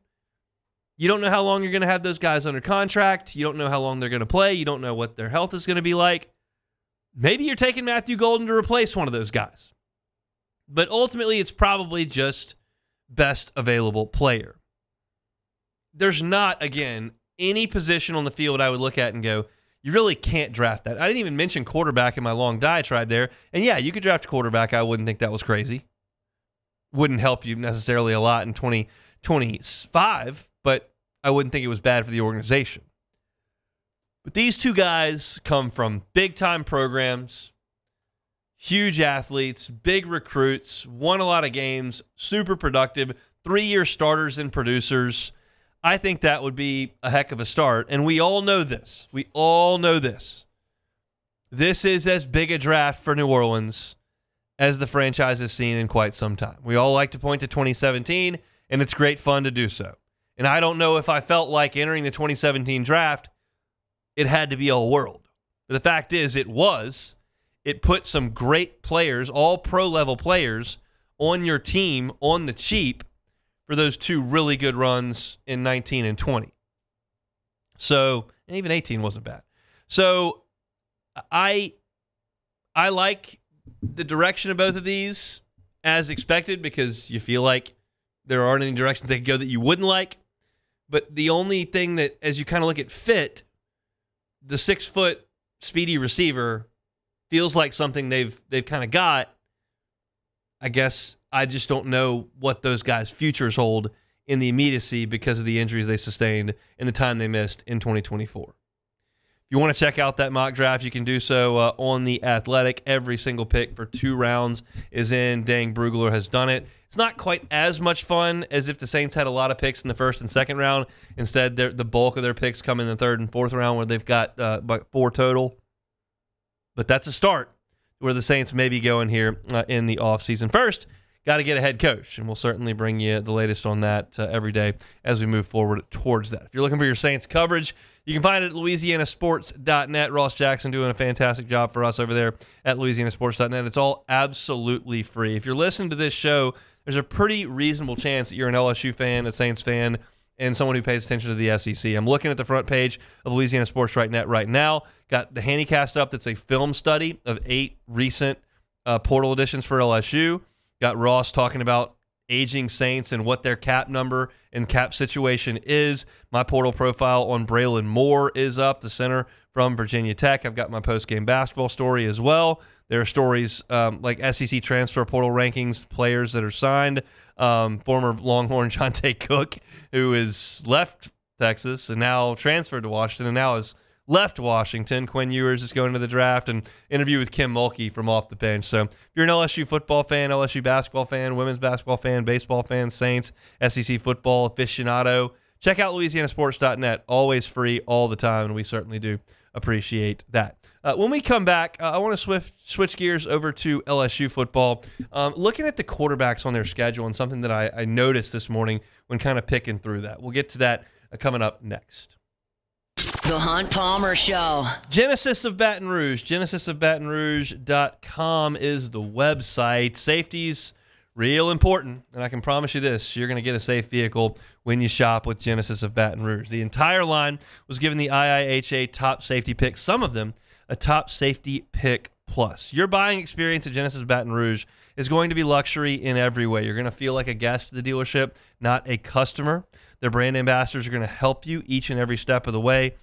you don't know how long you're going to have those guys under contract. You don't know how long they're going to play. You don't know what their health is going to be like. Maybe you're taking Matthew Golden to replace one of those guys. But ultimately, it's probably just best available player. There's not, again, any position on the field I would look at and go, you really can't draft that. I didn't even mention quarterback in my long diatribe there. And yeah, you could draft a quarterback. I wouldn't think that was crazy. Wouldn't help you necessarily a lot in 2025, but I wouldn't think it was bad for the organization. But these two guys come from big-time programs, huge athletes, big recruits, won a lot of games, super productive, 3-year starters and producers. I think that would be a heck of a start. And we all know this. We all know this. This is as big a draft for New Orleans as the franchise has seen in quite some time. We all like to point to 2017, and it's great fun to do so. And I don't know if I felt like entering the 2017 draft, it had to be all world. But the fact is, it was. It put some great players, all pro-level players, on your team on the cheap for those two really good runs in 19 and 20. So, and even 18 wasn't bad. So, I like the direction of both of these as expected because you feel like there aren't any directions they could go that you wouldn't like. But the only thing that, as you kind of look at fit, the 6-foot speedy receiver feels like something they've kind of got. I guess I just don't know what those guys' futures hold in the immediacy because of the injuries they sustained and the time they missed in 2024. If you want to check out that mock draft, you can do so on The Athletic. Every single pick for 2 rounds is in. Dang Brugler has done it. It's not quite as much fun as if the Saints had a lot of picks in the first and second round. Instead, the bulk of their picks come in the third and fourth round where they've got about 4 total. But that's a start where the Saints may be going here in the offseason. First, got to get a head coach, and we'll certainly bring you the latest on that every day as we move forward towards that. If you're looking for your Saints coverage, you can find it at louisianasports.net. Ross Jackson doing a fantastic job for us over there at louisianasports.net. It's all absolutely free. If you're listening to this show, there's a pretty reasonable chance that you're an LSU fan, a Saints fan, and someone who pays attention to the SEC. I'm looking at the front page of louisianasports.net right now. Got the Handycast up that's a film study of 8 recent portal additions for LSU. Got Ross talking about aging Saints and what their cap number and cap situation is. My portal profile on Braylon Moore is up, the center from Virginia Tech. I've got my post-game basketball story as well. There are stories like SEC transfer portal rankings, players that are signed. Former Longhorn Jonte Cook, who is left Texas and now transferred to Washington and now is left Washington. Quinn Ewers is going to the draft, and interview with Kim Mulkey from Off the Bench. So if you're an LSU football fan, LSU basketball fan, women's basketball fan, baseball fan, Saints, SEC football aficionado, check out louisianasports.net. Always free all the time, and we certainly do appreciate that. When we come back, I want to switch gears over to LSU football. Looking at the quarterbacks on their schedule and something that I noticed this morning when kind of picking through that. We'll get to that coming up next. The Hunt Palmer Show. Genesis of Baton Rouge. GenesisofBatonRouge.com is the website. Safety's real important, and I can promise you this. You're going to get a safe vehicle when you shop with Genesis of Baton Rouge. The entire line was given the IIHA top safety pick, some of them a top safety pick plus. Your buying experience at Genesis of Baton Rouge is going to be luxury in every way. You're going to feel like a guest at the dealership, not a customer. Their brand ambassadors are going to help you each and every step of the way,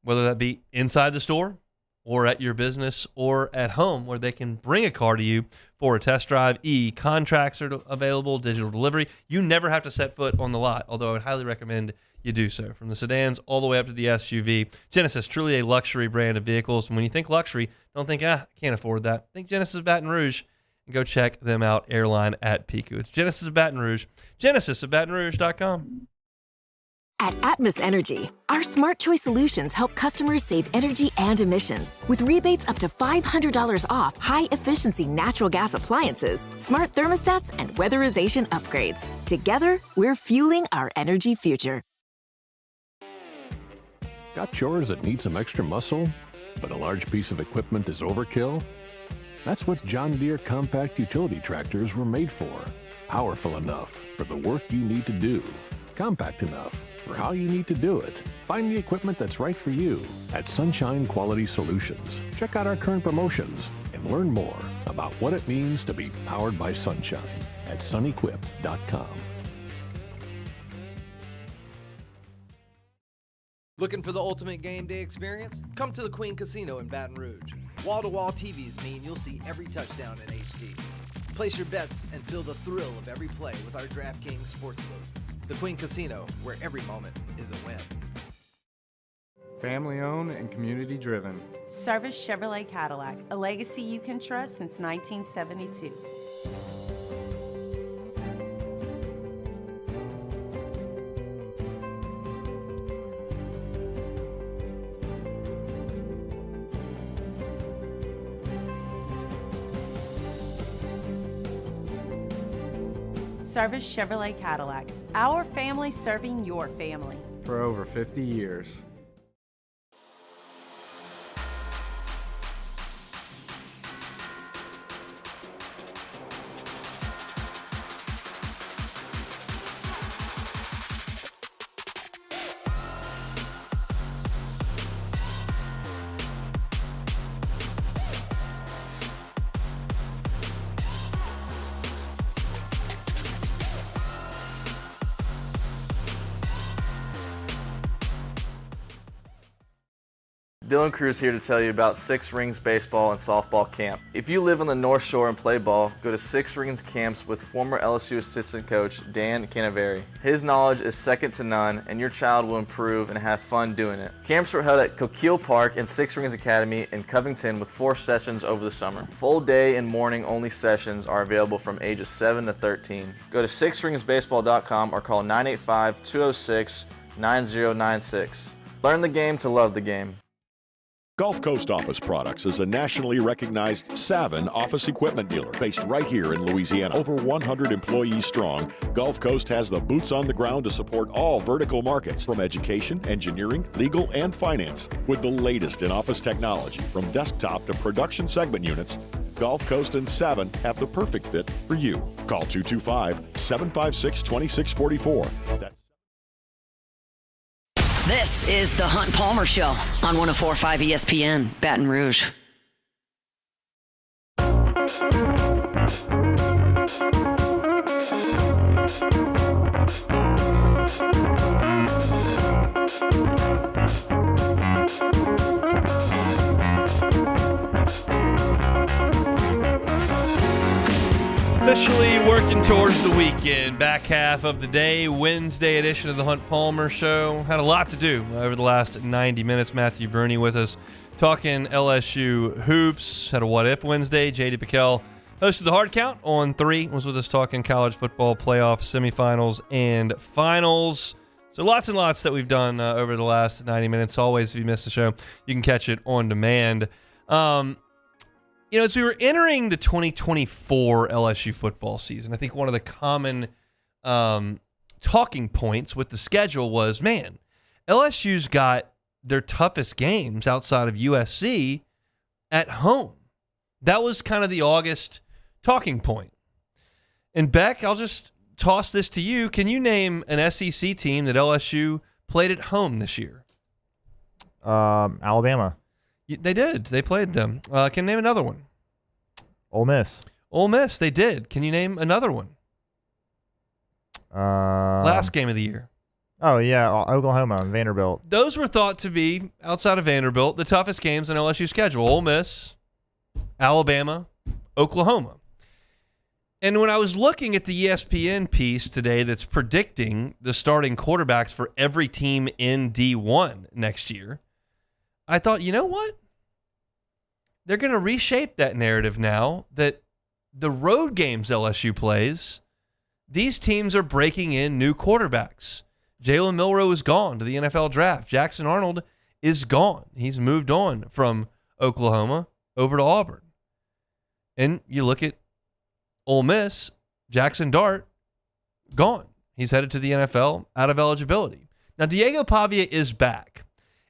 whether that be inside the store or at your business or at home, where they can bring a car to you for a test drive. Contracts are available, digital delivery. You never have to set foot on the lot, although I would highly recommend you do so. From the sedans all the way up to the SUV, Genesis, truly a luxury brand of vehicles. And when you think luxury, don't think, I can't afford that. Think Genesis Baton Rouge, and go check them out, airline at Pico. It's Genesis of Baton Rouge, GenesisofBatonRouge.com. At Atmos Energy, our smart choice solutions help customers save energy and emissions with rebates up to $500 off high-efficiency natural gas appliances, smart thermostats, and weatherization upgrades. Together, we're fueling our energy future. Got chores that need some extra muscle, but a large piece of equipment is overkill? That's what John Deere compact utility tractors were made for. Powerful enough for the work you need to do. Compact enough for how you need to do it. Find the equipment that's right for you at Sunshine Quality Solutions. Check out our current promotions and learn more about what it means to be powered by sunshine at sunequip.com. Looking for the ultimate game day experience? Come to the Queen Casino in Baton Rouge. Wall-to-wall TVs mean you'll see every touchdown in HD. Place your bets and feel the thrill of every play with our DraftKings Sportsbook. The Queen Casino, where every moment is a win. Family owned and community driven. Service Chevrolet Cadillac, a legacy you can trust since 1972. Service Chevrolet Cadillac, our family serving your family. For over 50 years. Dylan Cruz here to tell you about Six Rings Baseball and Softball Camp. If you live on the North Shore and play ball, go to Six Rings Camps with former LSU assistant coach Dan Canaveri. His knowledge is second to none, and your child will improve and have fun doing it. Camps were held at Coquille Park and Six Rings Academy in Covington with 4 sessions over the summer. Full day and morning only sessions are available from ages 7 to 13. Go to sixringsbaseball.com or call 985-206-9096. Learn the game to love the game. Gulf Coast Office Products is a nationally recognized Savin office equipment dealer based right here in Louisiana. Over 100 employees strong, Gulf Coast has the boots on the ground to support all vertical markets, from education, engineering, legal, and finance. With the latest in office technology, from desktop to production segment units, Gulf Coast and Savin have the perfect fit for you. Call 225-756-2644. That's This is the Hunt Palmer Show on 104.5 ESPN, Baton Rouge. Officially working towards the weekend. Back half of the day, Wednesday edition of the Hunt Palmer Show. Had a lot to do over the last 90 minutes. Matthew Bruni with us talking LSU hoops. Had a What If Wednesday. J.D. Piquel hosted the Hard Count on 3. Was with us talking college football playoff semifinals and finals. So lots and lots that we've done over the last 90 minutes. Always, if you missed the show, you can catch it on demand. As we were entering the 2024 LSU football season, I think one of the common talking points with the schedule was, man, LSU's got their toughest games outside of USC at home. That was kind of the August talking point. And Beck, I'll just toss this to you. Can you name an SEC team that LSU played at home this year? Alabama. They did. They played them. Can you name another one? Ole Miss. Ole Miss, they did. Can you name another one? Last game of the year. Oh, yeah, Oklahoma and Vanderbilt. Those were thought to be, outside of Vanderbilt, the toughest games on LSU's schedule. Ole Miss, Alabama, Oklahoma. And when I was looking at the ESPN piece today that's predicting the starting quarterbacks for every team in D1 next year, I thought, you know what? They're going to reshape that narrative now that the road games LSU plays, these teams are breaking in new quarterbacks. Jalen Milroe is gone to the NFL draft. Jackson Arnold is gone. He's moved on from Oklahoma over to Auburn. And you look at Ole Miss, Jackson Dart, gone. He's headed to the NFL out of eligibility. Now, Diego Pavia is back.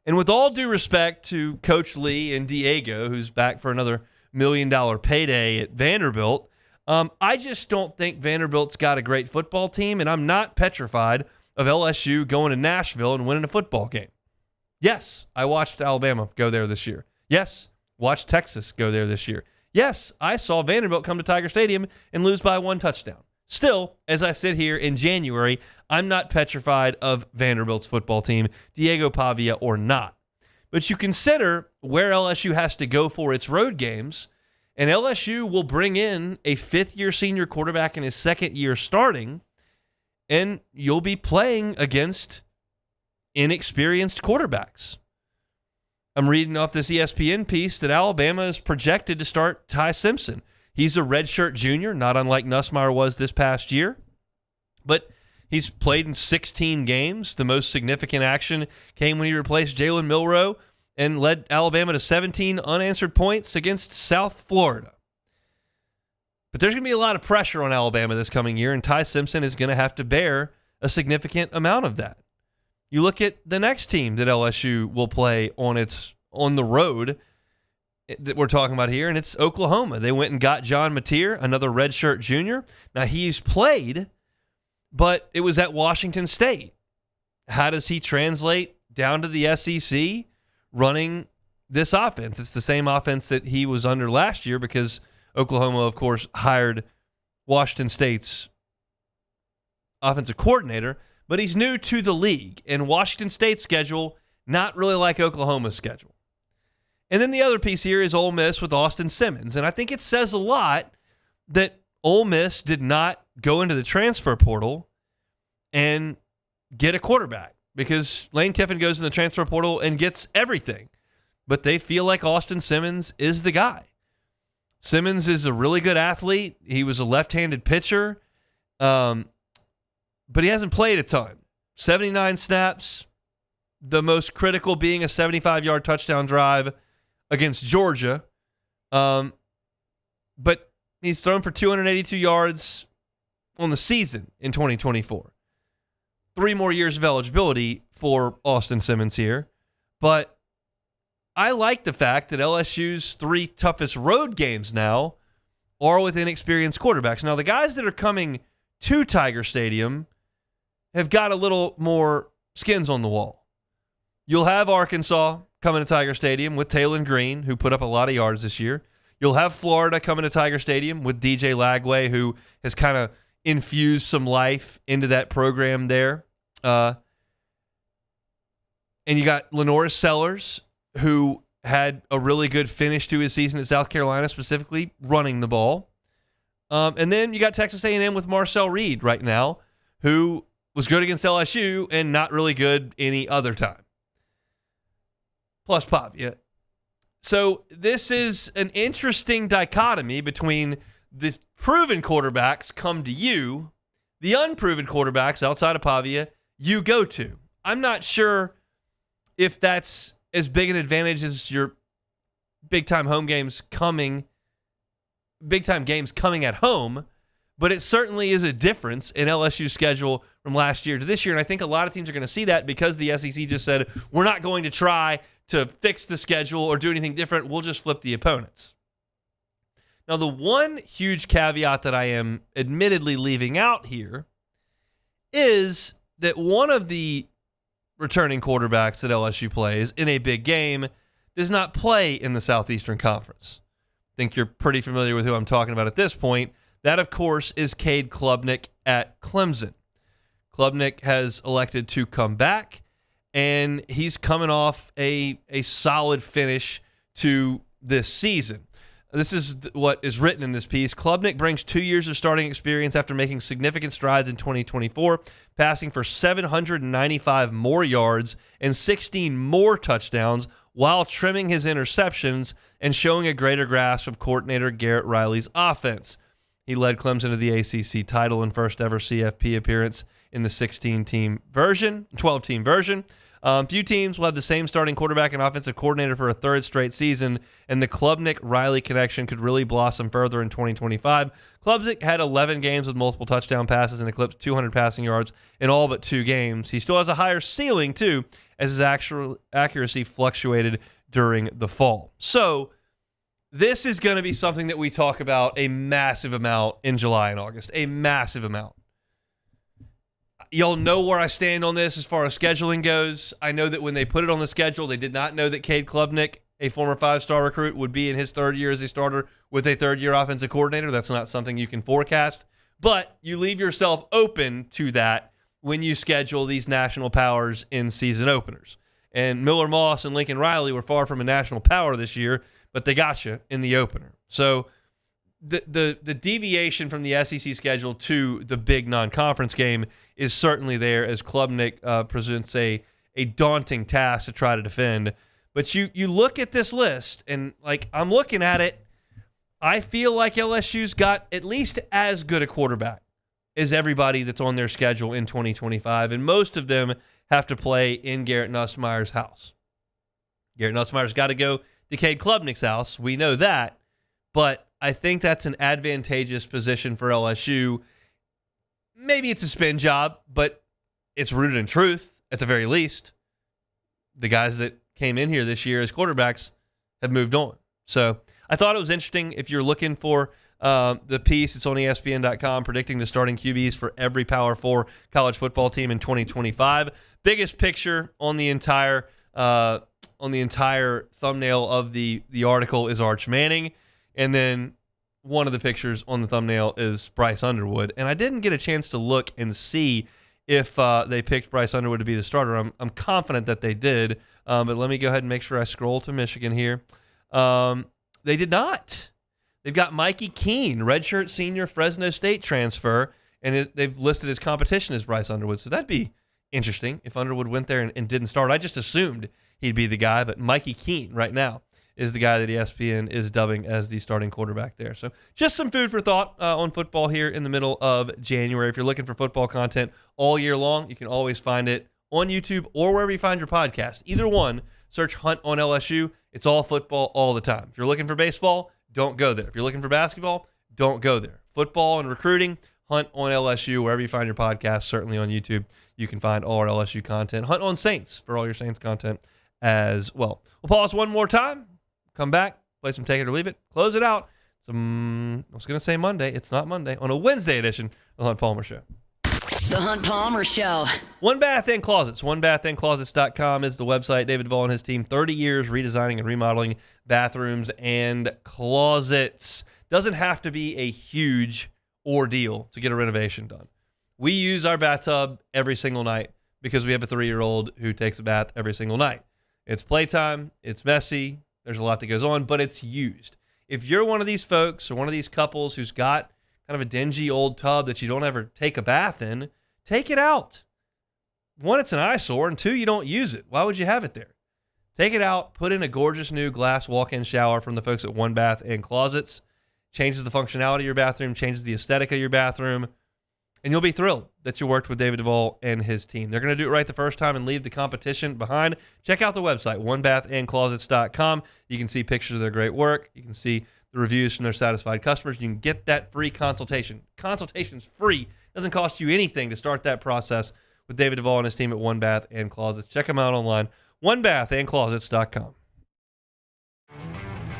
And with all due respect to Coach Lee and Diego, who's back for another $1 million payday at Vanderbilt, I just don't think Vanderbilt's got a great football team, and I'm not petrified of LSU going to Nashville and winning a football game. Yes, I watched Alabama go there this year. Yes, watched Texas go there this year. Yes, I saw Vanderbilt come to Tiger Stadium and lose by 1 touchdown. Still, as I sit here in January, I'm not petrified of Vanderbilt's football team, Diego Pavia or not. But you consider where LSU has to go for its road games, and LSU will bring in a fifth-year senior quarterback in his second year starting, and you'll be playing against inexperienced quarterbacks. I'm reading off this ESPN piece that Alabama is projected to start Ty Simpson. He's a redshirt junior, not unlike Nussmeier was this past year. But he's played in 16 games. The most significant action came when he replaced Jalen Milroe and led Alabama to 17 unanswered points against South Florida. But there's going to be a lot of pressure on Alabama this coming year, and Ty Simpson is going to have to bear a significant amount of that. You look at the next team that LSU will play on the road that we're talking about here, and it's Oklahoma. They went and got John Mateer, another redshirt junior. Now, he's played, but it was at Washington State. How does he translate down to the SEC running this offense? It's the same offense that he was under last year because Oklahoma, of course, hired Washington State's offensive coordinator, but he's new to the league, and Washington State's schedule, not really like Oklahoma's schedule. And then the other piece here is Ole Miss with Austin Simmons, and I think it says a lot that Ole Miss did not go into the transfer portal and get a quarterback because Lane Kiffin goes in the transfer portal and gets everything, but they feel like Austin Simmons is the guy. Simmons is a really good athlete. He was a left-handed pitcher, but he hasn't played a ton. 79 snaps, the most critical being a 75-yard touchdown drive against Georgia. But he's thrown for 282 yards on the season in 2024. 3 more years of eligibility for Austin Simmons here. But I like the fact that LSU's 3 toughest road games now are with inexperienced quarterbacks. Now, the guys that are coming to Tiger Stadium have got a little more skins on the wall. You'll have Arkansas coming to Tiger Stadium with Taylon Green, who put up a lot of yards this year. You'll have Florida coming to Tiger Stadium with DJ Lagway, who has kind of infused some life into that program there. And you got Lenoris Sellers, who had a really good finish to his season at South Carolina, specifically running the ball. And then you got Texas A&M with Marcel Reed right now, who was good against LSU and not really good any other time. Plus Pavia. So this is an interesting dichotomy between the proven quarterbacks come to you, the unproven quarterbacks outside of Pavia you go to. I'm not sure if that's as big an advantage as your big-time games coming at home, but it certainly is a difference in LSU's schedule from last year to this year, and I think a lot of teams are going to see that because the SEC just said, we're not going to try to fix the schedule or do anything different. We'll just flip the opponents. Now, the one huge caveat that I am admittedly leaving out here is that one of the returning quarterbacks that LSU plays in a big game does not play in the Southeastern Conference. I think you're pretty familiar with who I'm talking about at this point. That, of course, is Cade Klubnik at Clemson. Klubnik has elected to come back, and he's coming off a solid finish to this season. This is what is written in this piece. Klubnik brings 2 years of starting experience after making significant strides in 2024, passing for 795 more yards and 16 more touchdowns while trimming his interceptions and showing a greater grasp of coordinator Garrett Riley's offense. He led Clemson to the ACC title and first ever CFP appearance in the 12-team version. Few teams will have the same starting quarterback and offensive coordinator for a third straight season, and the Klubnik-Riley connection could really blossom further in 2025. Klubnik had 11 games with multiple touchdown passes and eclipsed 200 passing yards in all but 2 games. He still has a higher ceiling, too, as his actual accuracy fluctuated during the fall. So this is going to be something that we talk about a massive amount in July and August, a massive amount. Y'all know where I stand on this as far as scheduling goes. I know that when they put it on the schedule, they did not know that Cade Klubnik, a former 5-star recruit, would be in his 3rd year as a starter with a 3rd-year offensive coordinator. That's not something you can forecast. But you leave yourself open to that when you schedule these national powers in season openers. And Miller Moss and Lincoln Riley were far from a national power this year, but they got you in the opener. So the deviation from the SEC schedule to the big non-conference game is certainly there as Klubnik presents a daunting task to try to defend. But you look at this list, and like I'm looking at it, I feel like LSU's got at least as good a quarterback as everybody that's on their schedule in 2025, and most of them have to play in Garrett Nussmeier's house. Garrett Nussmeier's got to go to Cade Klubnik's house. We know that, but I think that's an advantageous position for LSU. Maybe it's a spin job, but it's rooted in truth at the very least. The guys that came in here this year as quarterbacks have moved on. So I thought it was interesting. If you're looking for the piece, it's on ESPN.com, predicting the starting QBs for every Power 4 college football team in 2025. Biggest picture on the entire thumbnail of the article is Arch Manning, and then one of the pictures on the thumbnail is Bryce Underwood. And I didn't get a chance to look and see if they picked Bryce Underwood to be the starter. I'm confident that they did, but let me go ahead and make sure I scroll to Michigan here. They did not. They've got Mikey Keene, redshirt senior Fresno State transfer, and they've listed his competition as Bryce Underwood. So that'd be interesting if Underwood went there and didn't start. I just assumed he'd be the guy, but Mikey Keene right now is the guy that ESPN is dubbing as the starting quarterback there. So just some food for thought on football here in the middle of January. If you're looking for football content all year long, you can always find it on YouTube or wherever you find your podcast. Either one, search Hunt on LSU. It's all football all the time. If you're looking for baseball, don't go there. If you're looking for basketball, don't go there. Football and recruiting, Hunt on LSU. Wherever you find your podcast, certainly on YouTube, you can find all our LSU content. Hunt on Saints for all your Saints content as well. We'll pause one more time. Come back, play some Take It or Leave It, close it out. I was going to say Monday. It's not Monday. On a Wednesday edition of the Hunt Palmer Show. The Hunt Palmer Show. One Bath and Closets. OneBathAndClosets.com is the website. David Duvall and his team, 30 years redesigning and remodeling bathrooms and closets. Doesn't have to be a huge ordeal to get a renovation done. We use our bathtub every single night because we have a 3-year-old who takes a bath every single night. It's playtime. It's messy. There's a lot that goes on, but it's used. If you're one of these folks or one of these couples who's got kind of a dingy old tub that you don't ever take a bath in, take it out. 1, it's an eyesore, and 2, you don't use it. Why would you have it there? Take it out, put in a gorgeous new glass walk-in shower from the folks at One Bath and Closets. Changes the functionality of your bathroom, changes the aesthetic of your bathroom, and you'll be thrilled that you worked with David Duvall and his team. They're going to do it right the first time and leave the competition behind. Check out the website, OneBathAndClosets.com. You can see pictures of their great work. You can see the reviews from their satisfied customers. You can get that free consultation. Consultation's free. Doesn't cost you anything to start that process with David Duvall and his team at One Bath and Closets. Check them out online, OneBathAndClosets.com.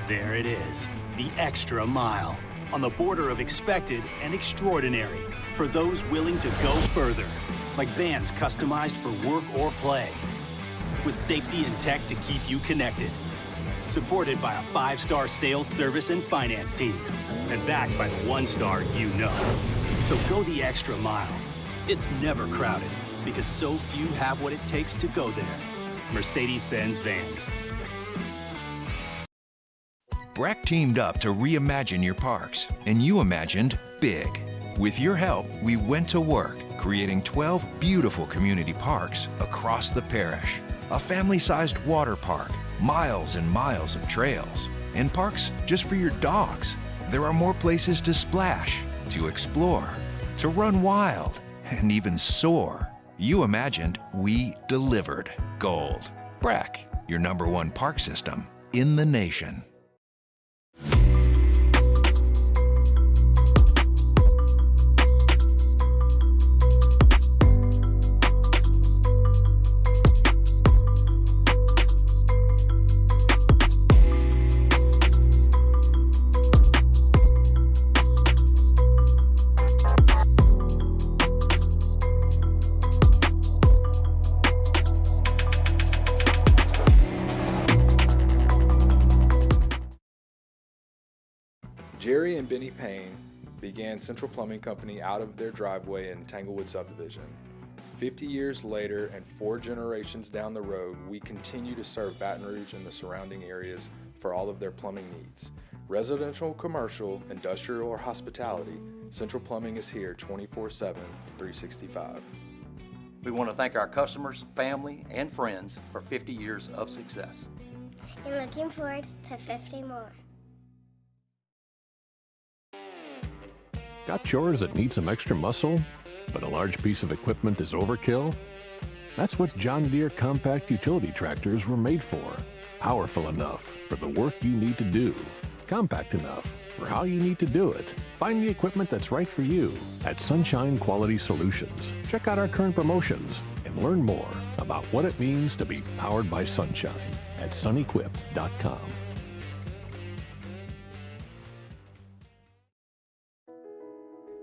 There it is, the extra mile, on the border of expected and extraordinary, for those willing to go further, like vans customized for work or play, with safety and tech to keep you connected. Supported by a 5-star sales, service, and finance team, and backed by the 1-star you know. So go the extra mile. It's never crowded, because so few have what it takes to go there. Mercedes-Benz Vans. Breck teamed up to reimagine your parks, and you imagined big. With your help, we went to work, creating 12 beautiful community parks across the parish. A family-sized water park, miles and miles of trails, and parks just for your dogs. There are more places to splash, to explore, to run wild, and even soar. You imagined, we delivered. Gold. Breck, your #1 park system in the nation. Jerry and Benny Payne began Central Plumbing Company out of their driveway in Tanglewood subdivision. 50 years later and 4 generations down the road, we continue to serve Baton Rouge and the surrounding areas for all of their plumbing needs. Residential, commercial, industrial, or hospitality, Central Plumbing is here 24/7, 365. We want to thank our customers, family, and friends for 50 years of success. and looking forward to 50 more. Got chores that need some extra muscle, but a large piece of equipment is overkill? That's what John Deere compact utility tractors were made for. Powerful enough for the work you need to do. Compact enough for how you need to do it. Find the equipment that's right for you at Sunshine Quality Solutions. Check out our current promotions and learn more about what it means to be powered by sunshine at sunequip.com.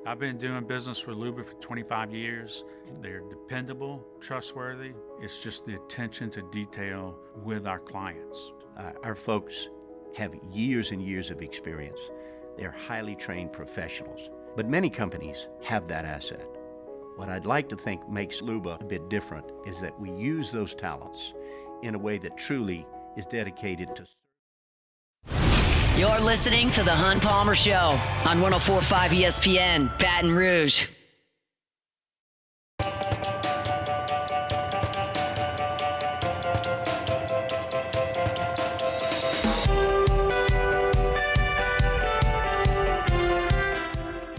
I've been doing business with Luba for 25 years. They're dependable, trustworthy. It's just the attention to detail with our clients. Our folks have years and years of experience. They're highly trained professionals, but many companies have that asset. What I'd like to think makes Luba a bit different is that we use those talents in a way that truly is dedicated to. You're listening to The Hunt Palmer Show on 104.5 ESPN, Baton Rouge.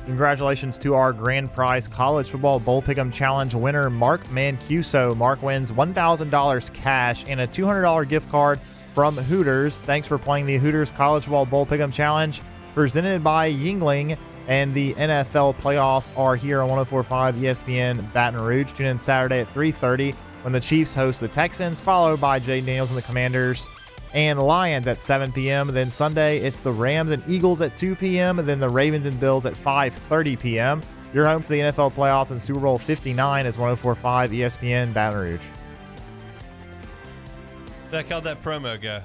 Congratulations to our grand prize college football bowl pick'em challenge winner, Mark Mancuso. Mark wins $1,000 cash and a $200 gift card from Hooters. Thanks for playing the Hooters College Football Bowl Pick'em Challenge presented by Yingling. And the NFL playoffs are here on 104.5 ESPN Baton Rouge. Tune in Saturday at 3:30 when the Chiefs host the Texans, followed by Jay Daniels and the Commanders and Lions at 7 p.m. Then Sunday, it's the Rams and Eagles at 2 p.m. And then the Ravens and Bills at 5:30 p.m. You're home for the NFL playoffs and Super Bowl 59 is 104.5 ESPN Baton Rouge. Zach, how'd that promo go?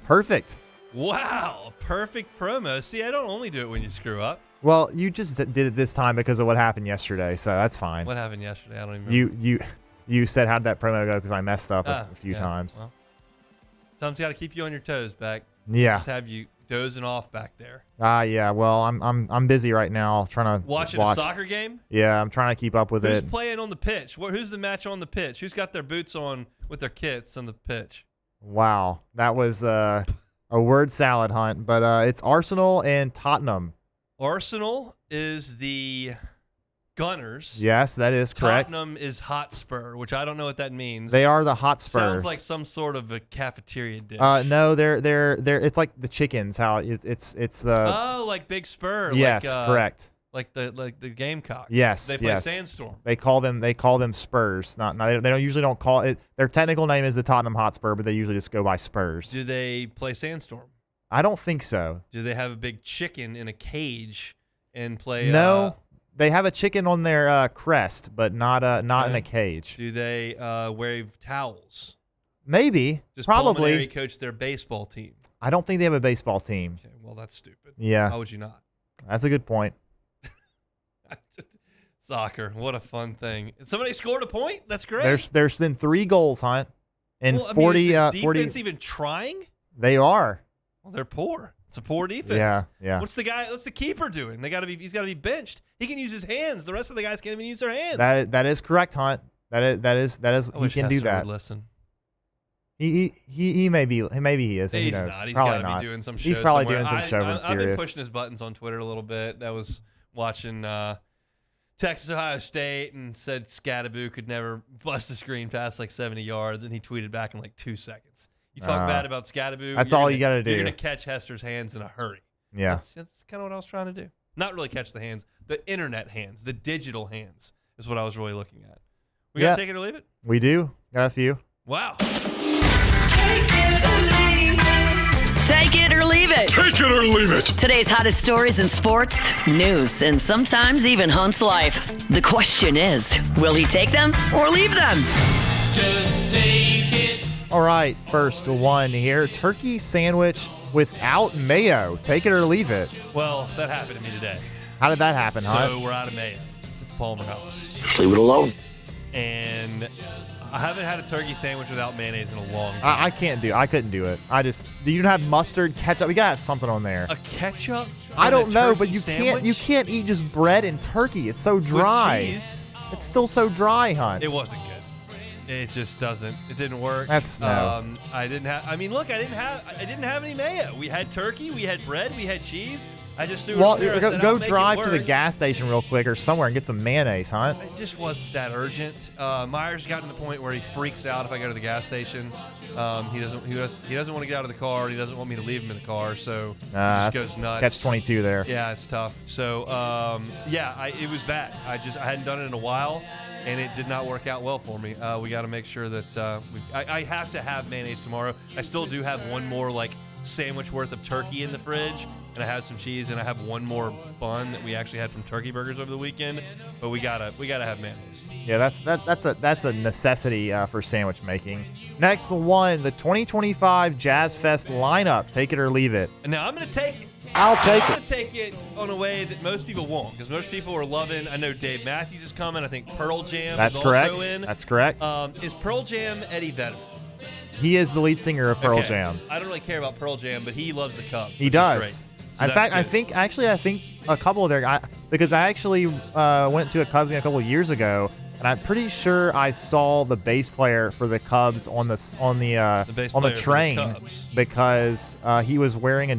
Perfect. Wow, perfect promo. See, I don't only do it when you screw up. Well, you just did it this time because of what happened yesterday, so that's fine. What happened yesterday? I don't even remember. You said how'd that promo go because I messed up a few times. Well, sometimes got to keep you on your toes, back. Yeah. Just have you dozing off back there. Yeah. Well, I'm busy right now trying to watch a soccer game. Yeah, I'm trying to keep up with it. Who's playing on the pitch? Who's the match on the pitch? Who's got their boots on with their kits on the pitch? Wow, that was a word salad, Hunt. But it's Arsenal and Tottenham. Arsenal is the Gunners. Yes, that is correct. Tottenham is Hotspur, which I don't know what that means. They are the Hotspurs. Sounds like some sort of a cafeteria dish. No, they're it's like the chickens. How it's the like Big Spur. Yes, like, correct. Like the Gamecocks. Yes, they play Sandstorm. They call them Spurs. They don't usually call it. Their technical name is the Tottenham Hotspur, but they usually just go by Spurs. Do they play Sandstorm? I don't think so. Do they have a big chicken in a cage and play? No, they have a chicken on their crest, but not in a cage. Do they wave towels? Maybe. Does probably. Pulmonary coach their baseball team? I don't think they have a baseball team. Okay, well, that's stupid. Yeah. How would you not? That's a good point. Soccer, what a fun thing! Somebody scored a point. That's great. There's been 3 goals, Hunt, and 40. Is the defense 40. Even trying? They are. Well, they're poor. It's a poor defense. Yeah. What's the keeper doing? He's got to be benched. He can use his hands. The rest of the guys can't even use their hands. That is correct, Hunt. That is. He can do that. Listen. He may be. Maybe he is. He's knows. not. He's probably got to not. be doing some show. He's probably somewhere. doing some show. I've been pushing his buttons on Twitter a little bit. That was watching Texas Ohio State and said Scattaboo could never bust a screen past like 70 yards, and he tweeted back in like 2 seconds. You talk bad about Scattaboo. That's all you got to do. You're gonna catch Hester's hands in a hurry. Yeah. That's kind of what I was trying to do. Not really catch the hands, the internet hands, the digital hands is what I was really looking at. We got to take it or leave it? We do. Got a few. Wow. Take it or leave it. Take it or leave it. Today's hottest stories in sports, news, and sometimes even Hunt's life. The question is, will he take them or leave them? Just take it. All right, first one here. Turkey sandwich without mayo. Take it or leave it. Well, that happened to me today. How did that happen, Hunt? So we're out of mayo at the Palmer House. Just leave it alone. And I haven't had a turkey sandwich without mayonnaise in a long time. I couldn't do it. You don't have mustard, ketchup. You gotta have something on there. A ketchup? I don't know, but you sandwich? can't eat just bread and turkey. It's so dry. With cheese? It's still so dry, Hunt. It wasn't good. It just doesn't. It didn't work. That's no. I didn't have. I mean, look, I didn't have any mayo. We had turkey, we had bread, we had cheese. I just threw it in there. I said, go I'll make drive it to the work. gas station real quick or somewhere and get some mayonnaise, huh? It just wasn't that urgent. Myers got to the point where he freaks out if I go to the gas station. He doesn't want to get out of the car. And he doesn't want me to leave him in the car. So he just goes nuts. Catch 22 there. Yeah, it's tough. So it was bad. I hadn't done it in a while, and it did not work out well for me. We got to make sure that I have to have mayonnaise tomorrow. I still do have one more sandwich worth of turkey in the fridge, and I have some cheese, and I have one more bun that we actually had from Turkey Burgers over the weekend. But we gotta have mayonnaise. Yeah, that's a necessity for sandwich making. Next one, the 2025 Jazz Fest lineup. Take it or leave it. Now I'm gonna take it. I'll take I'm gonna take it on a way that most people won't, because most people are loving. I know Dave Matthews is coming. I think Pearl Jam That's is correct. also in. That's correct. Is Pearl Jam Eddie Vedder? He is the lead singer of Pearl Okay. Jam. I don't really care about Pearl Jam, but he loves the Cubs. He which is does. great. So In that's fact, I good. think a couple of their because I actually went to a Cubs game a couple of years ago, and I'm pretty sure I saw the bass player for the Cubs on the bass on player the for the train Cubs. because he was wearing a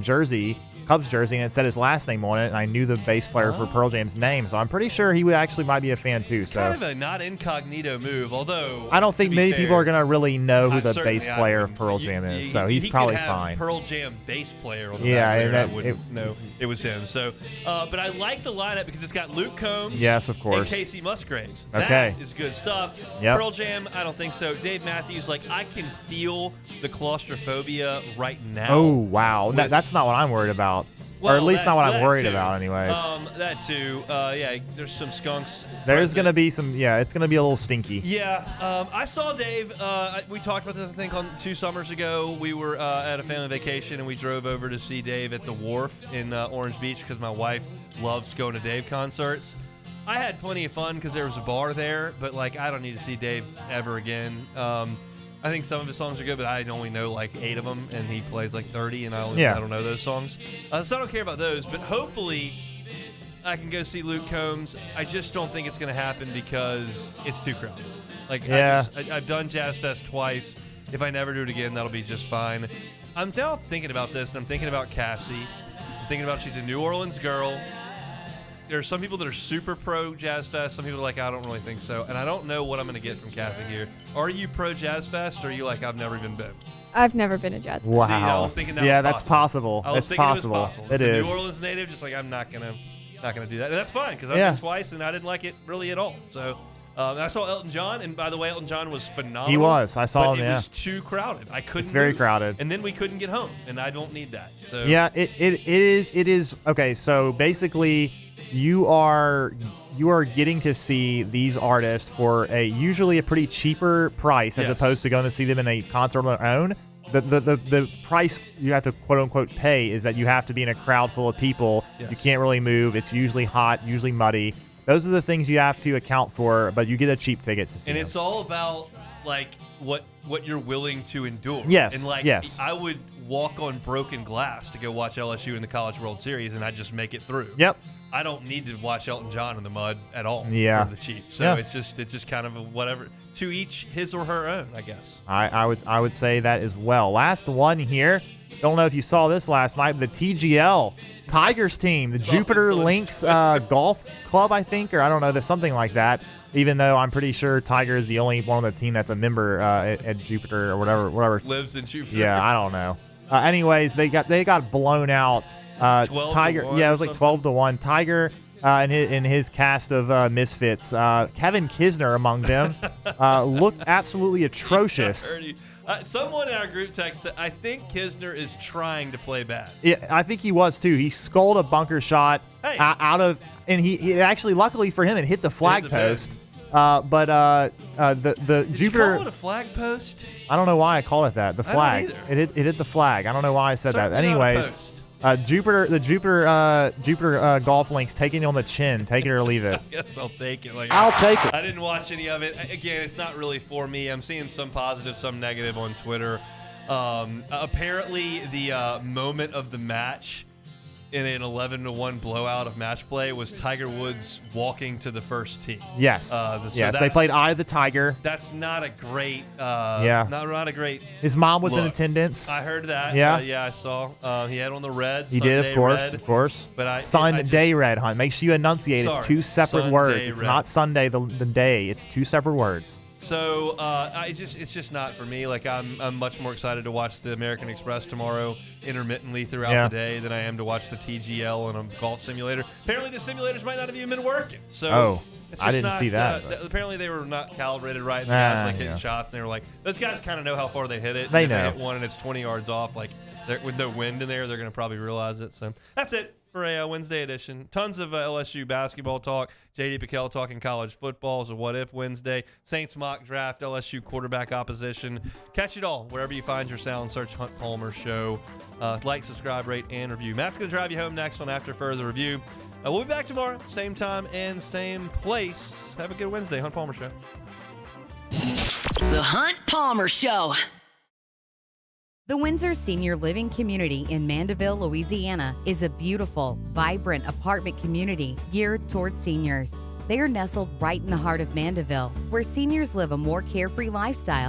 Cubs jersey, and it said his last name on it, and I knew the bass player for Pearl Jam's name, so I'm pretty sure he actually might be a fan too. It's kind of a not incognito move, although I don't think to be many fair, people are going to really know who the certainly bass player of wouldn't. Pearl Jam is, so he he's probably could have fine. Pearl Jam bass player on the Yeah, back and there, that- I wouldn't know it was him. So, but I like the lineup because it's got Luke Combs, Yes, of course. and Casey Musgraves. Okay. That is good stuff. Yep. Pearl Jam, I don't think so. Dave Matthews, I can feel the claustrophobia right now. Oh, wow. with- That's not what I'm worried about. Well, or at least that- not what I'm that worried too. about anyways. That too. Yeah, there's some skunks. There's going to be some, it's going to be a little stinky. Yeah, I saw Dave. We talked about this, I think, on 2 summers ago. We were at a family vacation, and we drove over to see Dave at the Wharf in Orange Beach because my wife loves going to Dave concerts. I had plenty of fun because there was a bar there, but I don't need to see Dave ever again. I think some of his songs are good, but I only know 8 of them, and he plays 30, and I don't know those songs. So I don't care about those, but hopefully I can go see Luke Combs. I just don't think it's going to happen because it's too crowded. I've done Jazz Fest twice. If I never do it again, that'll be just fine. I'm now thinking about this, and I'm thinking about Cassie. I'm thinking about she's a New Orleans girl. There are some people that are super pro Jazz Fest. Some people are I don't really think so. And I don't know what I'm going to get from Cassie here. Are you pro Jazz Fest, or are you I've never even been? I've never been to Jazz Fest. Wow. See, I was thinking that was that's possible. I was It's thinking possible. it was possible. It It's a is. New Orleans native, just I'm not gonna do that. And that's fine because I've Yeah. been twice and I didn't like it really at all. So I saw Elton John, and by the way, Elton John was phenomenal. He was. I saw but him, It yeah. was too crowded. I couldn't. It's very move. crowded. And then we couldn't get home, and I don't need that. So Yeah, it is. Okay, so basically you are getting to see these artists for usually a pretty cheaper price as Yes. opposed to going to see them in a concert on their own. The price you have to quote unquote pay is that you have to be in a crowd full of people. Yes. You can't really move. It's usually hot, usually muddy. Those are the things you have to account for, but you get a cheap ticket to see And them. it's all about what you're willing to endure. Yes, And yes. I would walk on broken glass to go watch LSU in the College World Series, and I'd just make it through. Yep. I don't need to watch Elton John in the mud at all. Yeah. For the cheap. So Yeah. it's just kind of a whatever, to each his or her own, I guess. I would say that as well. Last one here. Don't know if you saw this last night, but the TGL Tigers team, the Jupiter Lynx Golf Club, I think, or I don't know, there's something like that. Even though I'm pretty sure Tiger is the only one on the team that's a member at Jupiter or whatever. Lives in Jupiter. Yeah, I don't know. Anyways, they got blown out. 12 Tiger, to 1 yeah, it or was something? 12-1. Tiger and his cast of misfits, Kevin Kisner among them, looked absolutely atrocious. I heard you. Someone in our group text said, I think Kisner is trying to play bad. Yeah, I think he was too. He sculled a bunker shot out of, and he actually, luckily for him, it hit the flag the post. But the Did Jupiter. you call it a flag post? I don't know why I call it that. The I don't flag. either. It hit the flag. I don't know why I said that. Certainly not a Anyways, post. the Jupiter Golf Links taking you on the chin. Take it or leave it. I guess I'll take it. I'll take it. I didn't watch any of it. Again, it's not really for me. I'm seeing some positive, some negative on Twitter. Apparently, the moment of the match in an 11-1 blowout of match play was Tiger Woods walking to the first tee. Yes. So yes, they played Eye of the Tiger. That's not a great. Yeah. Not a great. His mom was in look. attendance. I heard that. Yeah. Yeah, I saw. He had on the red. He did, Sunday of course, red. of course. But Sunday red, hon. Make sure you enunciate. It's Sorry, two separate Sunday words. It's red. not Sunday the day. It's two separate words. So it's just not for me. Like I'm much more excited to watch the American Express tomorrow intermittently throughout the day than I am to watch the TGL and a golf simulator. Apparently the simulators might not have even been working. So it's I just didn't see that. Apparently they were not calibrated right. And the guys like hitting shots, and they were like, those guys kind of know how far they hit it. They and if know. They hit one and it's 20 yards off. Like with no wind in there, they're going to probably realize it. So that's it for a Wednesday edition. Tons of LSU basketball talk. J.D. Piquel talking college football is a What If Wednesday. Saints mock draft, LSU quarterback opposition. Catch it all wherever you find your sound. Search Hunt Palmer Show. Like, subscribe, rate, and review. Matt's going to drive you home next one after further review. We'll be back tomorrow, same time and same place. Have a good Wednesday. Hunt Palmer Show. The Hunt Palmer Show. The Windsor Senior Living Community in Mandeville, Louisiana is a beautiful, vibrant apartment community geared toward seniors. They are nestled right in the heart of Mandeville, where seniors live a more carefree lifestyle.